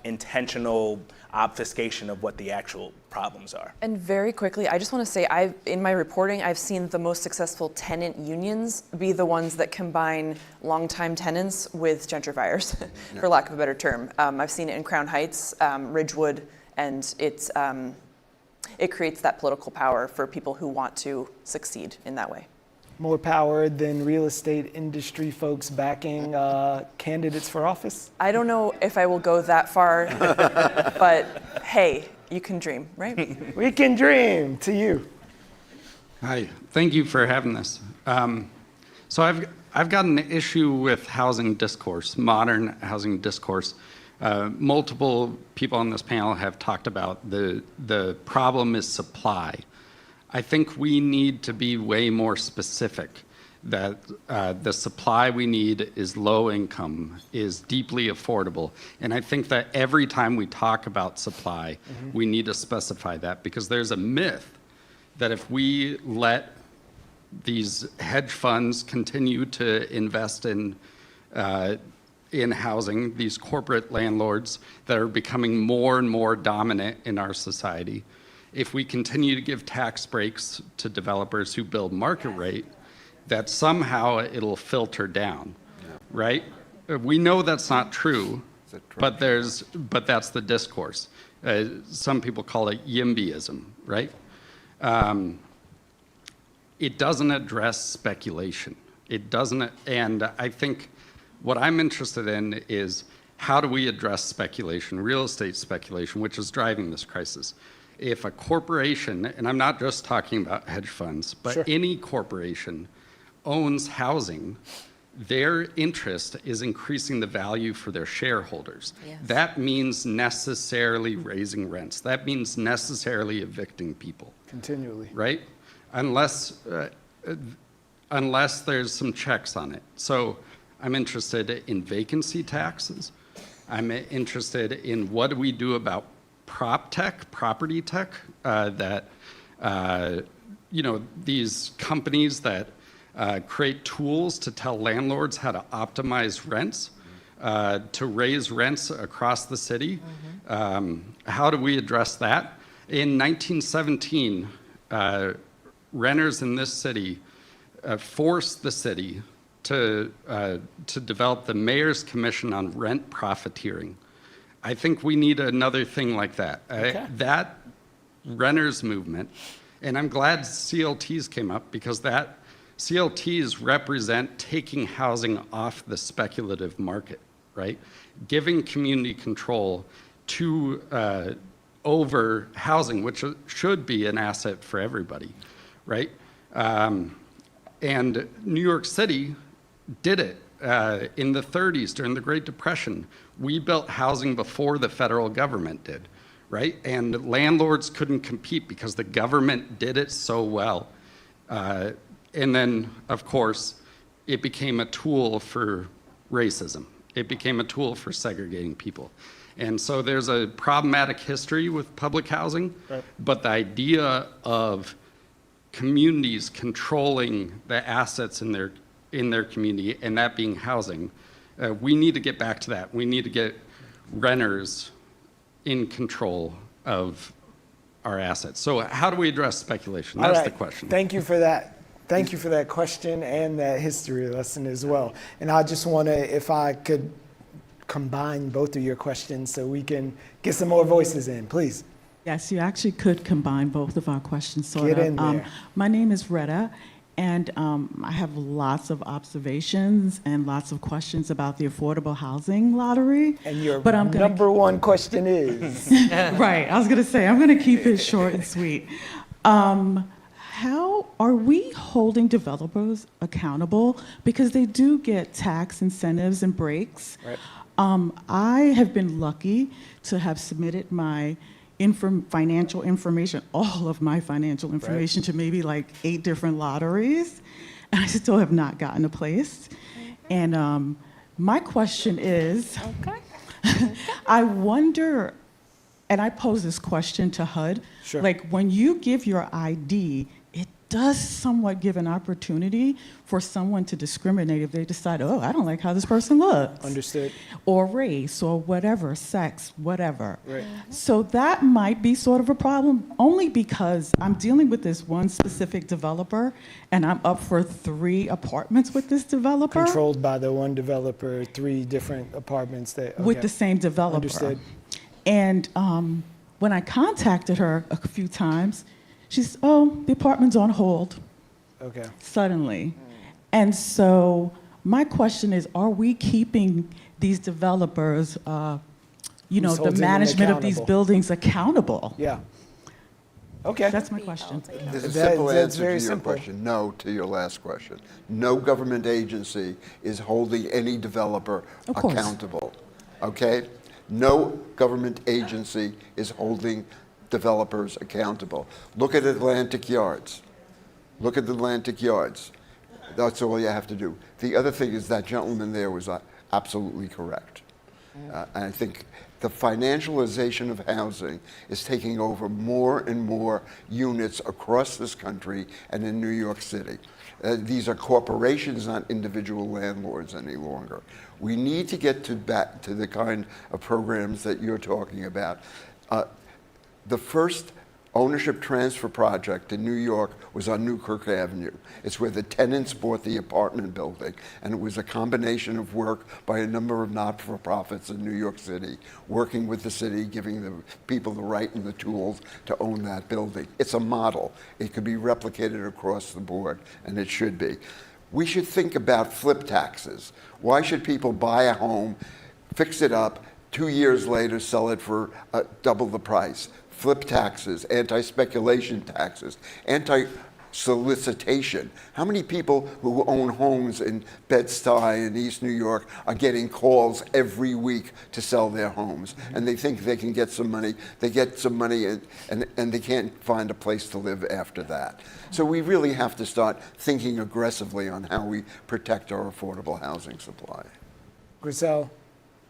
intentional obfuscation of what the actual problems are. And very quickly, I just want to say, in my reporting, I've seen the most successful tenant unions be the ones that combine longtime tenants with gentrifiers, for lack of a better term. I've seen it in Crown Heights, Ridgewood, and it creates that political power for people who want to succeed in that way. More power than real estate industry folks backing candidates for office? I don't know if I will go that far, but hey, you can dream, right? We can dream. To you. Hi, thank you for having this. So I've got an issue with housing discourse, modern housing discourse. Multiple people on this panel have talked about the problem is supply. I think we need to be way more specific that the supply we need is low income, is deeply affordable. And I think that every time we talk about supply, we need to specify that, because there's a myth that if we let these hedge funds continue to invest in housing, these corporate landlords that are becoming more and more dominant in our society, if we continue to give tax breaks to developers who build market rate, that somehow it'll filter down, right? We know that's not true, but that's the discourse. Some people call it YIMBYism, right? It doesn't address speculation. It doesn't, and I think what I'm interested in is how do we address speculation, real estate speculation, which is driving this crisis. If a corporation, and I'm not just talking about hedge funds, but any corporation owns housing, their interest is increasing the value for their shareholders. Yes. That means necessarily raising rents. That means necessarily evicting people. Continually. Right? Unless there's some checks on it. So I'm interested in vacancy taxes. I'm interested in what do we do about prop tech, property tech, these companies that create tools to tell landlords how to optimize rents, to raise rents across the city. How do we address that? In 1917, renters in this city forced the city to develop the Mayor's Commission on Rent Profiteering. I think we need another thing like that. Okay. That renters movement, and I'm glad CLTs came up because that CLTs represent taking housing off the speculative market, right? Giving community control to over housing, which should be an asset for everybody, right? And New York City did it in the 30s during the Great Depression. We built housing before the federal government did, right? And landlords couldn't compete because the government did it so well. And then, of course, it became a tool for racism. It became a tool for segregating people. And so there's a problematic history with public housing, right. But the idea of communities controlling the assets in their community, and that being housing, we need to get back to that. We need to get renters in control of our assets. So how do we address speculation? That's the question. Thank you for that. Thank you for that question and that history lesson as well. And I just want to, if I could combine both of your questions so we can get some more voices in, please. Yes, you actually could combine both of our questions, sort of. Get in there. My name is Retta, and I have lots of observations and lots of questions about the affordable housing lottery. And your but I'm gonna, number one question is? Right, I was going to say, I'm going to keep it short and sweet. How are we holding developers accountable? Because they do get tax incentives and breaks. Right. I have been lucky to have submitted my financial information, all of my financial information, to maybe like 8 different lotteries, and I still have not gotten a place. And my question is, I wonder, and I pose this question to HUD, Sure. like when you give your ID, it does somewhat give an opportunity for someone to discriminate if they decide, oh, I don't like how this person looks. Understood. Or race, or whatever, sex, whatever. Right. So that might be sort of a problem, only because I'm dealing with this one specific developer, and I'm up for 3 apartments with this developer. Controlled by the one developer, 3 different apartments that. With the same developer. Understood. And when I contacted her a few times, she said, oh, the apartment's on hold. Okay. Suddenly. And so my question is, are we keeping these developers, the holding them management of these accountable? buildings accountable? Yeah. Okay. That's my question. There's a That- simple that's answer very to your simple. question. No to your last question. No government agency is holding any developer Of course. accountable. Okay? No government agency is holding developers accountable. Look at Atlantic Yards. Look at Atlantic Yards. That's all you have to do. The other thing is that gentleman there was absolutely correct. And I think the financialization of housing is taking over more and more units across this country and in New York City. These are corporations, not individual landlords any longer. We need to get back to the kind of programs that you're talking about. The first ownership transfer project in New York was on Newkirk Avenue. It's where the tenants bought the apartment building, and it was a combination of work by a number of not-for-profits in New York City, working with the city, giving the people the right and the tools to own that building. It's a model. It could be replicated across the board, and it should be. We should think about flip taxes. Why should people buy a home, fix it up, 2 years later sell it for double the price? Flip taxes, anti-speculation taxes, anti-solicitation. How many people who own homes in Bed-Stuy and East New York are getting calls every week to sell their homes? And they think they can get some money. They get some money and they can't find a place to live after that. So we really have to start thinking aggressively on how we protect our affordable housing supply. Griselle,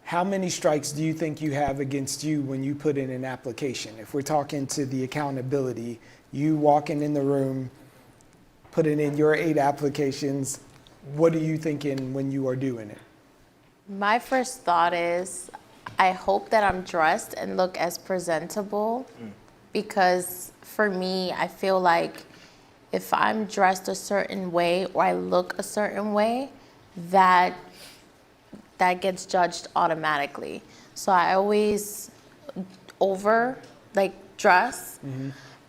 How many strikes do you think you have against you when you put in an application? If we're talking to the accountability, you walking in the room, putting in your 8 applications, what are you thinking when you are doing it? My first thought is, I hope that I'm dressed and look as presentable, because for me, I feel like if I'm dressed a certain way or I look a certain way, that gets judged automatically. So I always dress,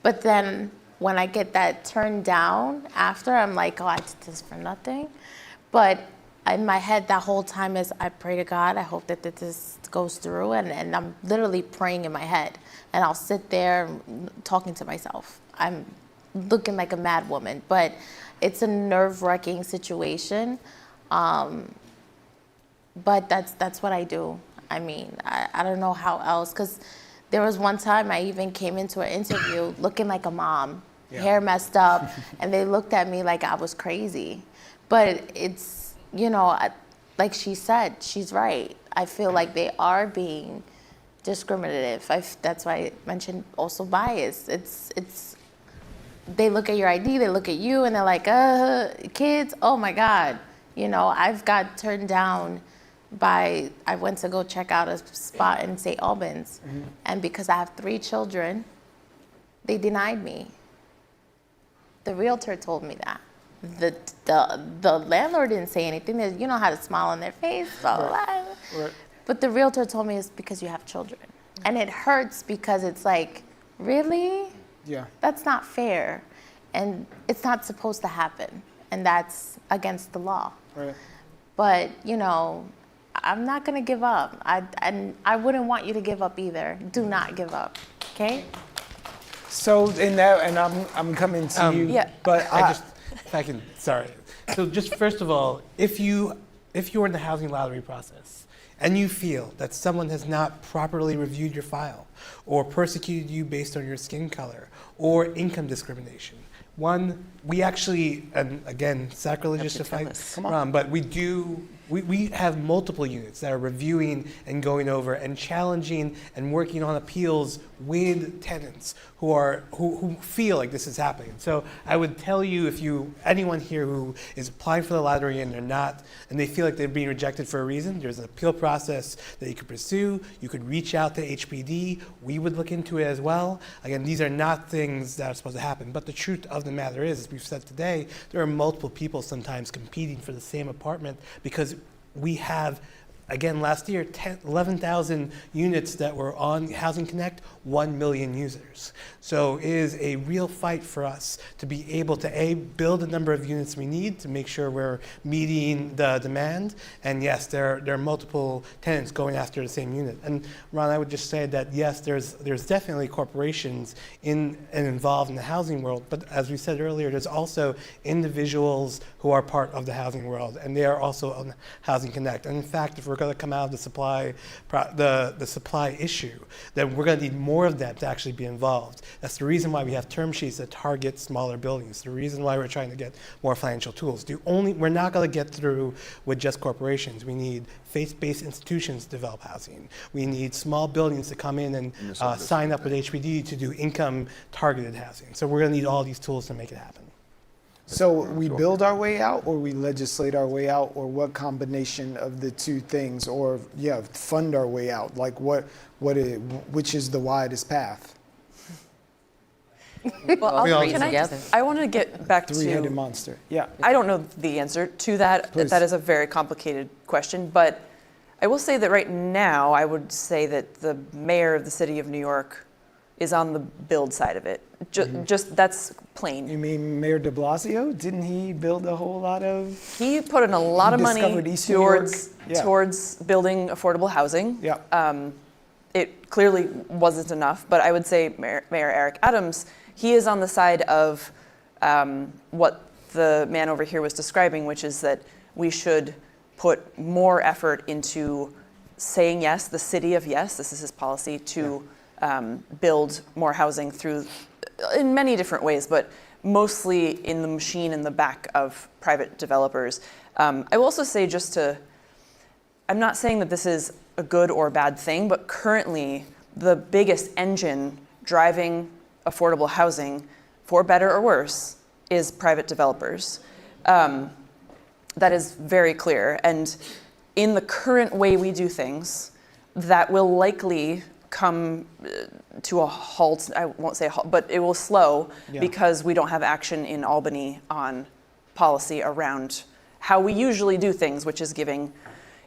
but then when I get that turned down after, I'm like, oh, I did this for nothing. But in my head, that whole time is, I pray to God, I hope that this goes through, and I'm literally praying in my head. And I'll sit there talking to myself. I'm looking like a mad woman, but it's a nerve-wracking situation. But that's what I do. I mean, I don't know how else, because there was one time I even came into an interview looking like a mom, hair messed up, and they looked at me like I was crazy. But it's, like she said, she's right. I feel like they are being discriminative. That's why I mentioned also bias. It's they look at your ID, they look at you, and they're like, kids, oh my God. I've got turned down I went to go check out a spot in St. Albans, and because I have 3 children, they denied me. The realtor told me that. The landlord didn't say anything. You know how to smile on their face, blah, blah, blah. Right. But the realtor told me it's because you have children. And it hurts because it's like, really? Yeah. That's not fair. And it's not supposed to happen. And that's against the law. Right. But, I'm not going to give up. And I wouldn't want you to give up either. Do not give up, okay? So in that, and I'm coming to you, Yeah. but If I can, sorry. So just first of all, if you're in the housing lottery process and you feel that someone has not properly reviewed your file or persecuted you based on your skin color or income discrimination, we actually, and again, sacrilegious to fight, but we have multiple units that are reviewing and going over and challenging and working on appeals with tenants who feel like this is happening. So I would tell you, anyone here who is applying for the lottery and they feel like they're being rejected for a reason, there's an appeal process that you could pursue. You could reach out to HPD. We would look into it as well. Again, these are not things that are supposed to happen, but the truth of the matter is, as we've said today, there are multiple people sometimes competing for the same apartment because we have, again, last year, 11,000 units that were on Housing Connect, 1 million users. So it is a real fight for us to be able to, build the number of units we need to make sure we're meeting the demand. And yes, there are multiple tenants going after the same unit. And Ron, I would just say that yes, there's definitely corporations in and involved in the housing world, but as we said earlier, there's also individuals who are part of the housing world, and they are also on Housing Connect. And in fact, if we're going to come out of the supply issue, then we're going to need more of them to actually be involved. That's the reason why we have term sheets that target smaller buildings. The reason why we're trying to get more financial tools. We're not going to get through with just corporations. We need faith-based institutions to develop housing. We need small buildings to come in and sign up with HPD to do income-targeted housing. So we're going to need all these tools to make it happen. So we build our way out, or we legislate our way out, or what combination of the two things, or fund our way out? Like which is the widest path? I want to get back to Three-headed monster. Yeah. I don't know the answer to that. Please. That is a very complicated question, but I will say that right now, I would say that the mayor of the city of New York is on the build side of it. Just that's plain. You mean Mayor de Blasio? Didn't he build a whole lot of? He put in a lot of money towards building affordable housing. Yeah. It clearly wasn't enough, but I would say Mayor Eric Adams, he is on the side of what the man over here was describing, which is that we should put more effort into saying yes, the city of yes, this is his policy, to build more housing in many different ways, but mostly in the machine in the back of private developers. I will also say I'm not saying that this is a good or bad thing, but currently the biggest engine driving affordable housing, for better or worse, is private developers. That is very clear. And in the current way we do things, that will likely come to a halt. I won't say a halt, but it will slow because we don't have action in Albany on policy around how we usually do things, which is giving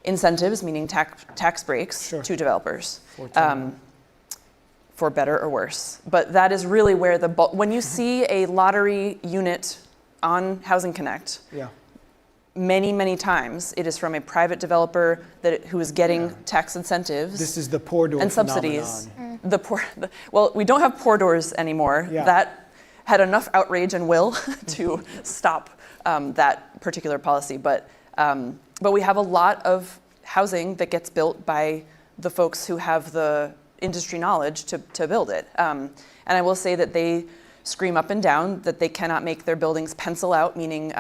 incentives, meaning tax breaks, to developers, for better or worse. But that is really where when you see a lottery unit on Housing Connect, many, many times it is from a private developer who is getting tax incentives. This is the poor door and subsidies. Well, we don't have poor doors anymore. That had enough outrage and will to stop that particular policy. But we have a lot of housing that gets built by the folks who have the industry knowledge to build it. And I will say that they scream up and down that they cannot make their buildings pencil out, meaning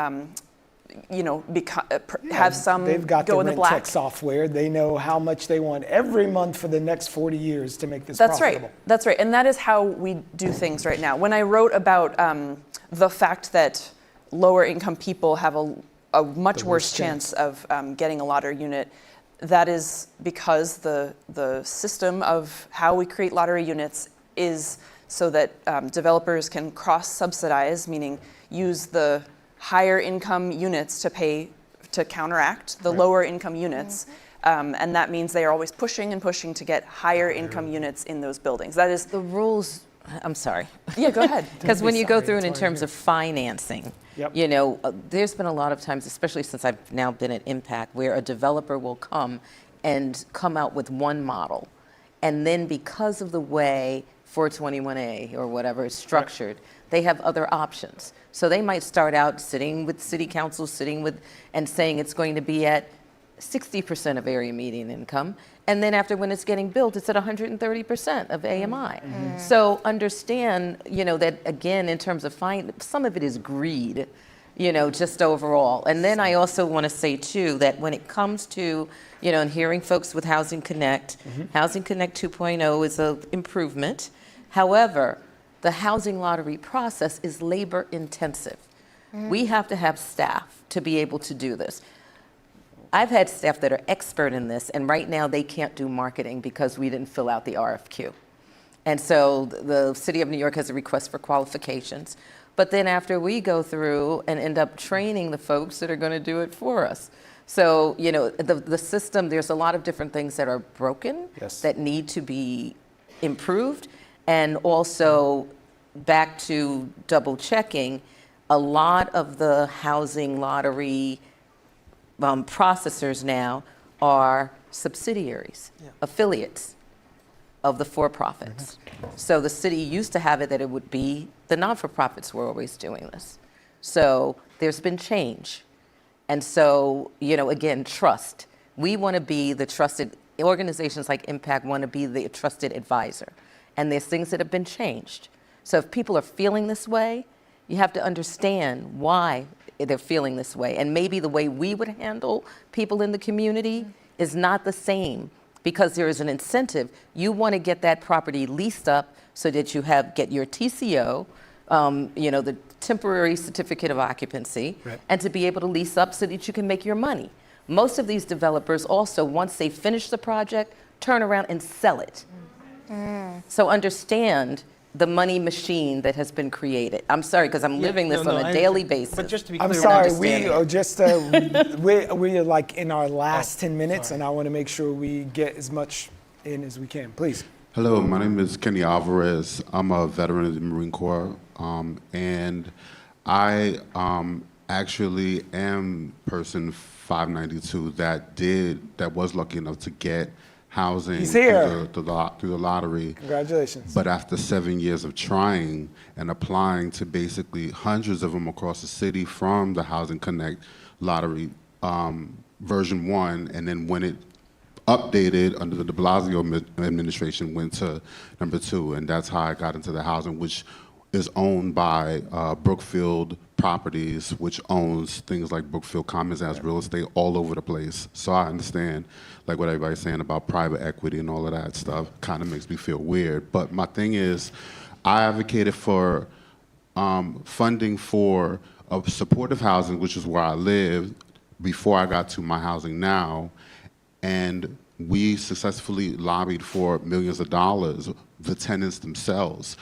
have some They've got go the in the rent black. tech software. They know how much they want every month for the next 40 years to make this That's profitable. right. That's right. And that is how we do things right now. When I wrote about the fact that lower income people have a much worse chance of getting a lottery unit, that is because the system of how we create lottery units is so that developers can cross-subsidize, meaning use the higher income units to counteract the lower income units. And that means they are always pushing and pushing to get higher income units in those buildings. That is The rules, I'm sorry. Yeah, go ahead. Because when you go through it in terms of financing, Yep. there's been a lot of times, especially since I've now been at Impact, where a developer will come out with one model. And then because of the way 421A or whatever is structured, they have other options. So they might start out sitting with city council, and saying it's going to be at 60% of area median income. And then when it's getting built, it's at 130% of AMI. So understand, that again, in terms of some of it is greed, just overall. And then I also want to say too, that when it comes to, and hearing folks with Housing Connect, Housing Connect 2.0 is an improvement. However, the housing lottery process is labor intensive. We have to have staff to be able to do this. I've had staff that are expert in this, and right now they can't do marketing because we didn't fill out the RFQ. And so the City of New York has a request for qualifications. But then after we go through and end up training the folks that are going to do it for us. So, the system, there's a lot of different things that are broken, that need to be improved. And also, back to double checking, a lot of the housing lottery processors now are subsidiaries, affiliates of the for-profits. So the city used to have it that it would be the non-for-profits were always doing this. So there's been change. And so, again, trust. We want to be the trusted, organizations like Impact want to be the trusted advisor. And there's things that have been changed. So if people are feeling this way, you have to understand why they're feeling this way. And maybe the way we would handle people in the community is not the same because there is an incentive. You want to get that property leased up so that you get your TCO, the temporary certificate of occupancy, and to be able to lease up so that you can make your money. Most of these developers also, once they finish the project, turn around and sell it. So understand the money machine that has been created. I'm sorry, because I'm living this on a daily basis. But just to be clear, I'm sorry, we are just, we're like in our last 10 minutes, and I want to make sure we get as much in as we can. Please. Hello, my name is Kenny Alvarez. I'm a veteran of the Marine Corps, and I actually am person 592 that was lucky enough to get housing through the lottery. Congratulations. But after 7 years of trying and applying to basically hundreds of them across the city from the Housing Connect lottery version 1, and then when it updated under the de Blasio administration, went to number 2, and that's how I got into the housing, which is owned by Brookfield Properties, which owns things like Brookfield Commons, has real estate all over the place. So I understand, like what everybody's saying about private equity and all of that stuff. Kind of makes me feel weird. But my thing is, I advocated for funding for supportive housing, which is where I lived before I got to my housing now, and we successfully lobbied for millions of dollars, the tenants themselves.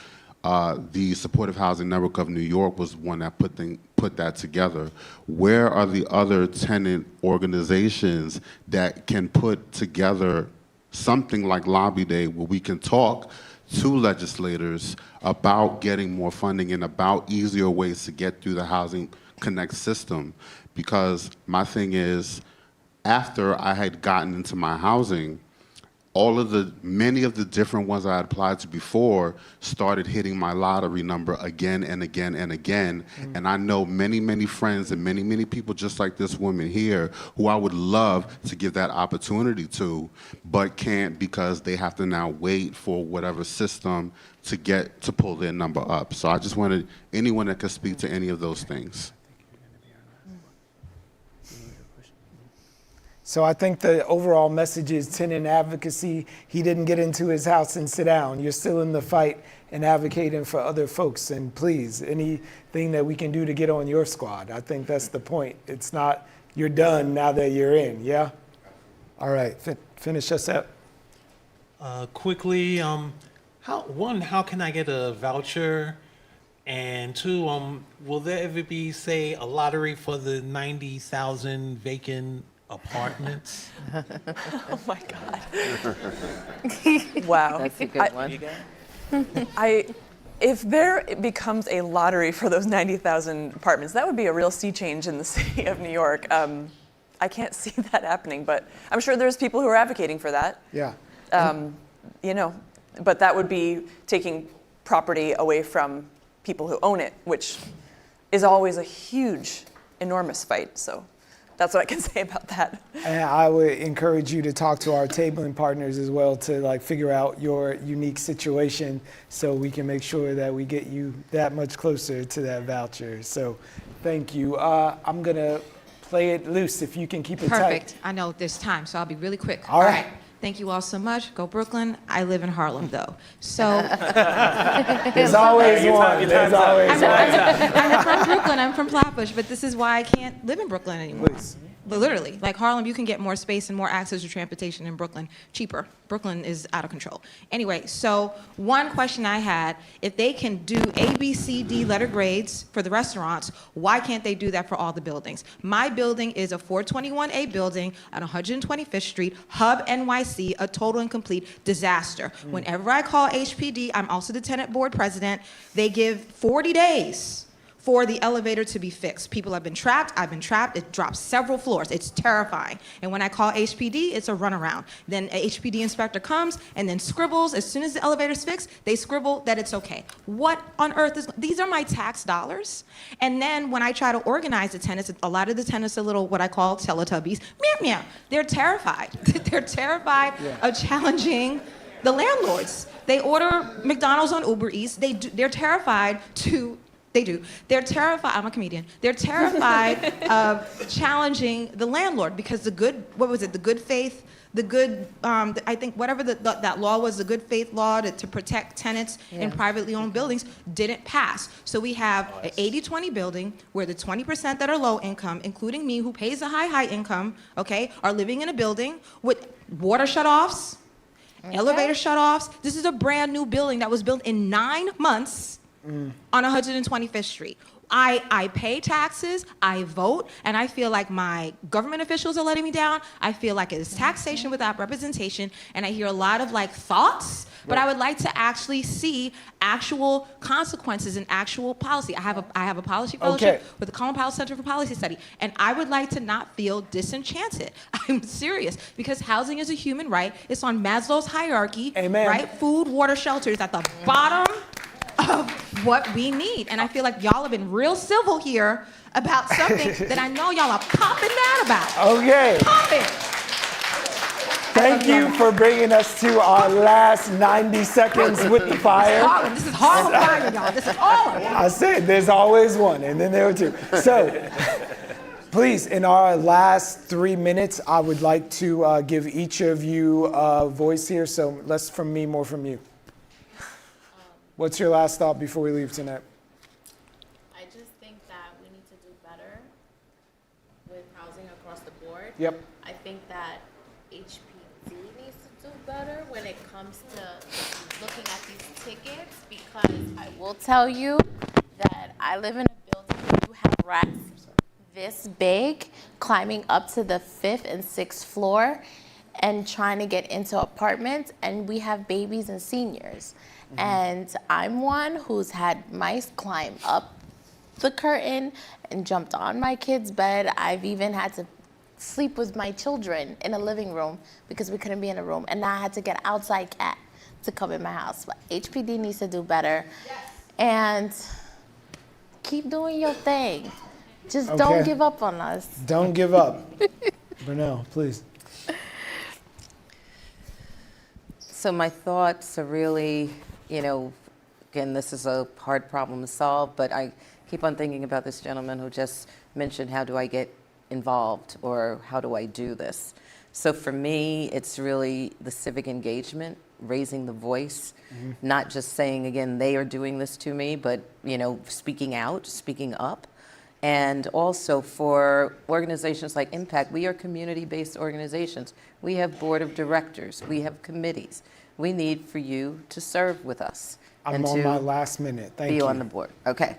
The Supportive Housing Network of New York was one that put that together. Where are the other tenant organizations that can put together something like Lobby Day where we can talk to legislators about getting more funding and about easier ways to get through the Housing Connect system? Because my thing is, after I had gotten into my housing, many of the different ones I had applied to before started hitting my lottery number again and again and again. And I know many, many friends and many, many people just like this woman here who I would love to give that opportunity to, but can't because they have to now wait for whatever system to pull their number up. So I just wanted anyone that could speak to any of those things. So I think the overall message is tenant advocacy. He didn't get into his house and sit down. You're still in the fight and advocating for other folks. And please, anything that we can do to get on your squad. I think that's the point. It's not you're done now that you're in, yeah? All right, finish us up. Quickly, how can I get a voucher? And two, will there ever be, say, a lottery for the 90,000 vacant apartments? Oh my God. Wow. That's a good one. If there becomes a lottery for those 90,000 apartments, that would be a real sea change in the city of New York. I can't see that happening, but I'm sure there's people who are advocating for that. Yeah. But that would be taking property away from people who own it, which is always a huge, enormous fight. So that's what I can say about that. And I would encourage you to talk to our tabling partners as well to figure out your unique situation so we can make sure that we get you that much closer to that voucher. So thank you. I'm gonna play it loose if you can keep it tight. Perfect. I know there's time, so I'll be really quick. All right. Thank you all so much. Go Brooklyn. I live in Harlem, though. So There's always one. There's always one. I'm from Brooklyn. I'm from Flatbush, but this is why I can't live in Brooklyn anymore. Please. But literally, like Harlem, you can get more space and more access to transportation in Brooklyn, cheaper. Brooklyn is out of control. Anyway, so one question I had, if they can do A, B, C, D letter grades for the restaurants, why can't they do that for all the buildings? My building is a 421A building on 125th Street, Hub NYC, a total and complete disaster. Whenever I call HPD, I'm also the tenant board president, they give 40 days for the elevator to be fixed. People have been trapped, I've been trapped, it drops several floors, it's terrifying. And when I call HPD, it's a runaround. Then a HPD inspector comes and then scribbles, as soon as the elevator's fixed, they scribble that it's okay. What on earth is, these are my tax dollars. And then when I try to organize the tenants, a lot of the tenants are little, what I call Teletubbies, meow, meow. They're terrified. They're terrified of challenging the landlords. They order McDonald's on Uber Eats, they're terrified to, They're terrified, I'm a comedian. They're terrified of challenging the landlord because the good faith, I think whatever that law was, the good faith law to protect tenants in privately owned buildings didn't pass. So we have an 80-20 building where the 20% that are low income, including me who pays a high income, okay, are living in a building with water shutoffs, elevator shutoffs. This is a brand new building that was built in 9 months on 125th Street. I pay taxes, I vote, and I feel like my government officials are letting me down. I feel like it's taxation without representation, and I hear a lot of thoughts, but I would like to actually see actual consequences and actual policy. I have a policy fellowship with the Common Powell Center for Policy Study, and I would like to not feel disenchanted. I'm serious, because housing is a human right. It's on Maslow's hierarchy, right? Food, water, shelter is at the bottom of what we need. And I feel like y'all have been real civil here about something that I know y'all are popping mad about. Okay. Popping. Thank you for bringing us to our last 90 seconds with the fire. This is Hall of Fire, y'all. This is all of it. I said there's always one, and then there were two. So, please, in our last 3 minutes, I would like to give each of you a voice here. So less from me, more from you. What's your last thought before we leave tonight? I just think that we need to do better with housing across the board. Yep. I think that HPD needs to do better when it comes to looking at these tickets, because I will tell you that I live in a building where you have rats this big climbing up to the 5th and 6th floor and trying to get into apartments, and we have babies and seniors. And I'm one who's had mice climb up the curtain and jumped on my kid's bed. I've even had to sleep with my children in a living room because we couldn't be in a room. And now I had to get outside cat to come in my house. But HPD needs to do better. Yes. And keep doing your thing. Just don't give up on us. Don't give up. Brunel, please. So my thoughts are really, again, this is a hard problem to solve, but I keep on thinking about this gentleman who just mentioned, how do I get involved, or how do I do this? So for me, it's really the civic engagement, raising the voice, not just saying, again, they are doing this to me, but, speaking out, speaking up. And also for organizations like Impact, we are community-based organizations. We have board of directors, we have committees. We need for you to serve with us. I'm on my last minute. Thank you. Be on the board. Okay.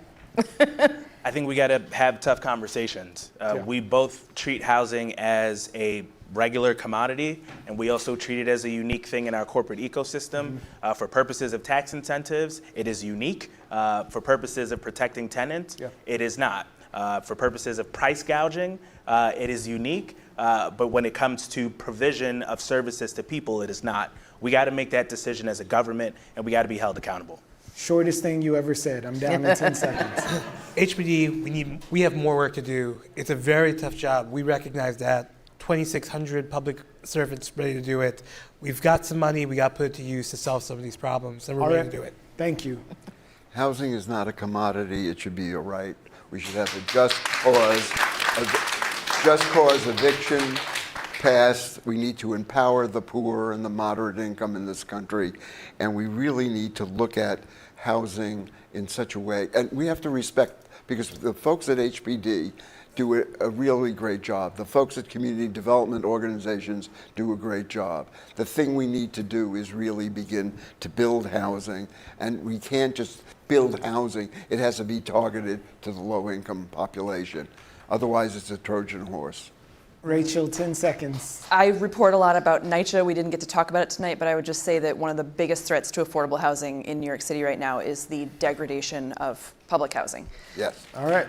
I think we got to have tough conversations. We both treat housing as a regular commodity, and we also treat it as a unique thing in our corporate ecosystem. For purposes of tax incentives, it is unique. For purposes of protecting tenants, it is not. For purposes of price gouging, it is unique. But when it comes to provision of services to people, it is not. We got to make that decision as a government, and we got to be held accountable. Shortest thing you ever said. I'm down to 10 seconds. HPD, we have more work to do. It's a very tough job. We recognize that. 2,600 public servants ready to do it. We've got some money. We got to put it to use to solve some of these problems, and we're ready to do it. Thank you. Housing is not a commodity. It should be a right. We should have a just cause eviction passed. We need to empower the poor and the moderate income in this country. And we really need to look at housing in such a way. And we have to respect, because the folks at HPD do a really great job. The folks at community development organizations do a great job. The thing we need to do is really begin to build housing. And we can't just build housing. It has to be targeted to the low-income population. Otherwise, it's a Trojan horse. Rachel, 10 seconds. I report a lot about NYCHA. We didn't get to talk about it tonight, but I would just say that one of the biggest threats to affordable housing in New York City right now is the degradation of public housing. Yes. All right.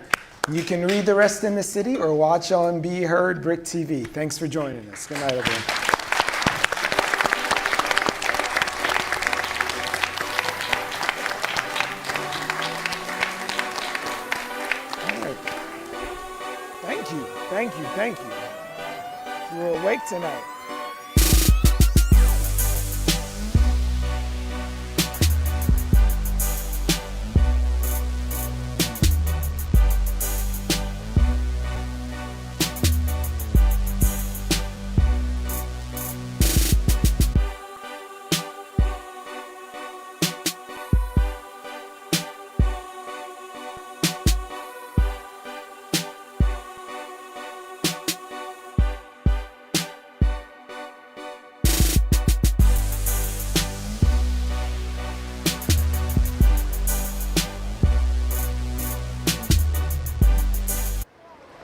You can read the rest in the city or watch on BHeard BRIC TV. Thanks for joining us. Good night, everyone. All right. Thank you. You were awake tonight.